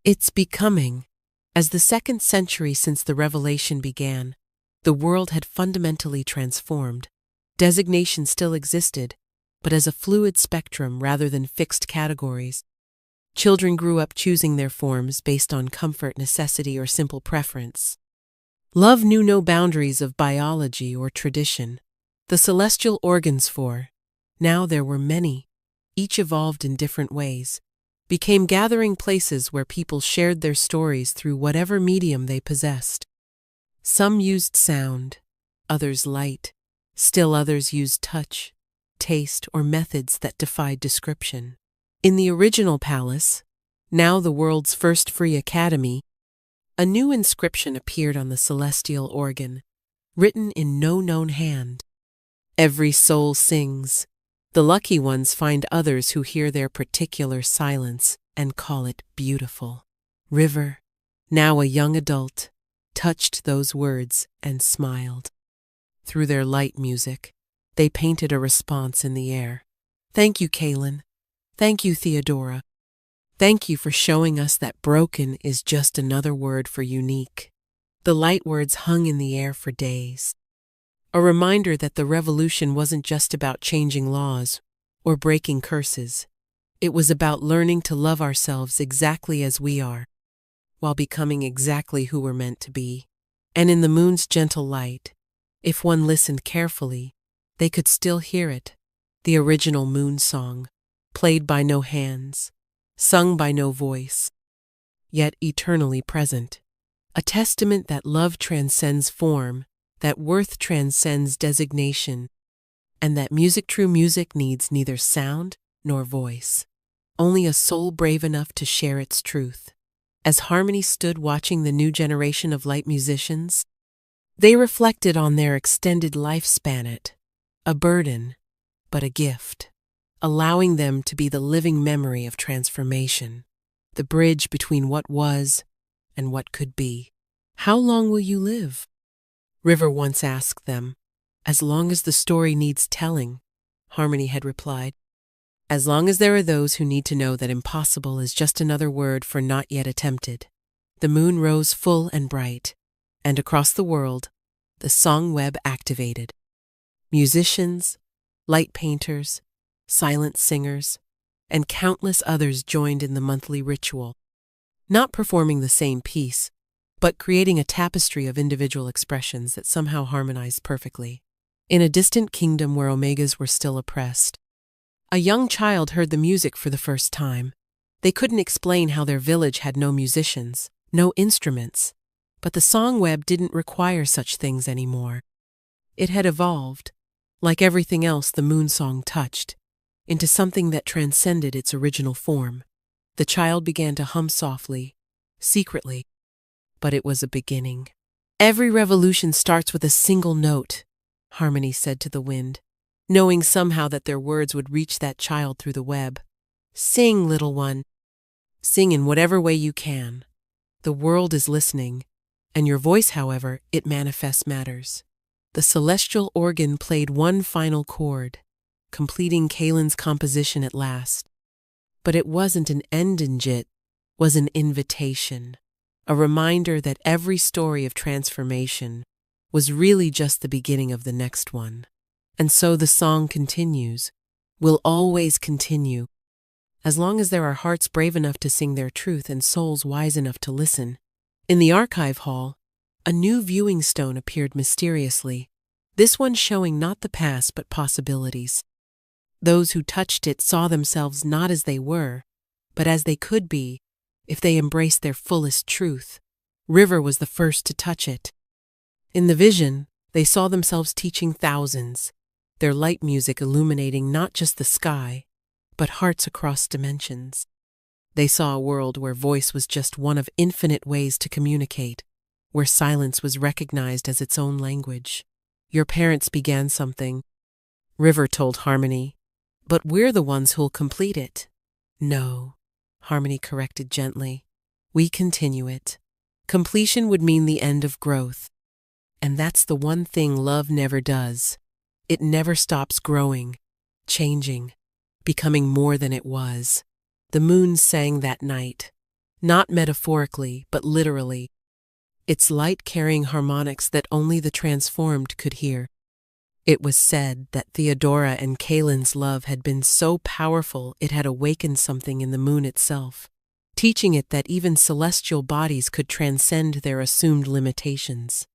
"It's becoming." As the 2nd century since the revelation began, the world had fundamentally transformed. Designation still existed, but as a fluid spectrum rather than fixed categories. Children grew up choosing their forms based on comfort, necessity, or simple preference. Love knew no boundaries of biology or tradition. The celestial organs, for now there were many, each evolved in different ways, became gathering places where people shared their stories through whatever medium they possessed. Some used sound, others light. Still others used touch, taste, or methods that defied description. In the original palace, now the world's first free academy, a new inscription appeared on the celestial organ, written in no known hand. "Every soul sings. The lucky ones find others who hear their particular silence and call it beautiful." River, now a young adult, touched those words and smiled. Through their light music, they painted a response in the air. "Thank you, Kaylin. Thank you, Theodora. Thank you for showing us that broken is just another word for unique." The light words hung in the air for days. A reminder that the revolution wasn't just about changing laws or breaking curses. It was about learning to love ourselves exactly as we are, while becoming exactly who we're meant to be. And in the moon's gentle light, if one listened carefully, they could still hear it, the original moon song, played by no hands, sung by no voice, yet eternally present. A testament that love transcends form, that worth transcends designation, and that true music needs neither sound nor voice, only a soul brave enough to share its truth. As Harmony stood watching the new generation of light musicians, they reflected on their extended lifespan, it, a burden, but a gift, allowing them to be the living memory of transformation, the bridge between what was and what could be. "How long will you live?" River once asked them. "As long as the story needs telling," Harmony had replied. "As long as there are those who need to know that impossible is just another word for not yet attempted." The moon rose full and bright, and across the world, the song web activated. Musicians, light painters, silent singers, and countless others joined in the monthly ritual, not performing the same piece, but creating a tapestry of individual expressions that somehow harmonized perfectly. In a distant kingdom where Omegas were still oppressed, a young child heard the music for the first time. They couldn't explain how their village had no musicians, no instruments, but the song web didn't require such things anymore. It had evolved, like everything else the moon song touched, into something that transcended its original form. The child began to hum softly, secretly, but it was a beginning. "Every revolution starts with a single note," Harmony said to the wind, knowing somehow that their words would reach that child through the web. "Sing, little one. Sing in whatever way you can. The world is listening, And your voice, however, it manifests matters. The celestial organ played one final chord, completing Kalen's composition at last. But it wasn't an end in it, was an invitation, a reminder that every story of transformation was really just the beginning of the next one. And so the song continues, will always continue, as long as there are hearts brave enough to sing their truth and souls wise enough to listen. In the archive hall, a new viewing stone appeared mysteriously, this one showing not the past but possibilities. Those who touched it saw themselves not as they were, but as they could be, if they embraced their fullest truth. River was the first to touch it. In the vision, they saw themselves teaching thousands, their light music illuminating not just the sky, but hearts across dimensions. They saw a world where voice was just one of infinite ways to communicate, where silence was recognized as its own language. Your parents began something, River told Harmony, but we're the ones who'll complete it. No, Harmony corrected gently. We continue it. Completion would mean the end of growth. And that's the one thing love never does. It never stops growing, changing, becoming more than it was. The moon sang that night, not metaphorically, but literally, its light carrying harmonics that only the transformed could hear. It was said that Theodora and Kalen's love had been so powerful it had awakened something in the moon itself, teaching it that even celestial bodies could transcend their assumed limitations.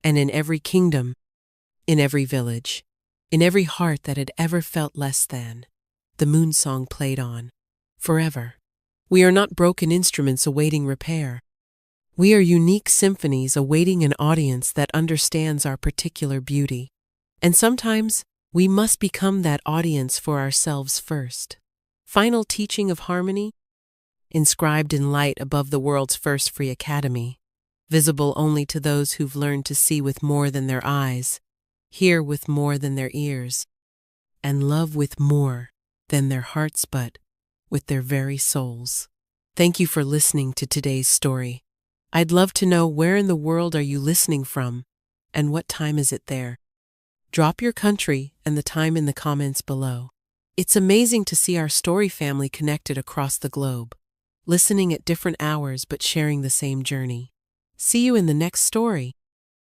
And in every kingdom, in every village, in every heart that had ever felt less than, the moon song played on, forever. We are not broken instruments awaiting repair. We are unique symphonies awaiting an audience that understands our particular beauty. And sometimes, we must become that audience for ourselves first. Final teaching of Harmony? Inscribed in light above the world's first free academy, visible only to those who've learned to see with more than their eyes, hear with more than their ears, and love with more than their hearts but with their very souls. Thank you for listening to today's story. I'd love to know, where in the world are you listening from, and what time is it there? Drop your country and the time in the comments below. It's amazing to see our story family connected across the globe, listening at different hours but sharing the same journey. See you in the next story.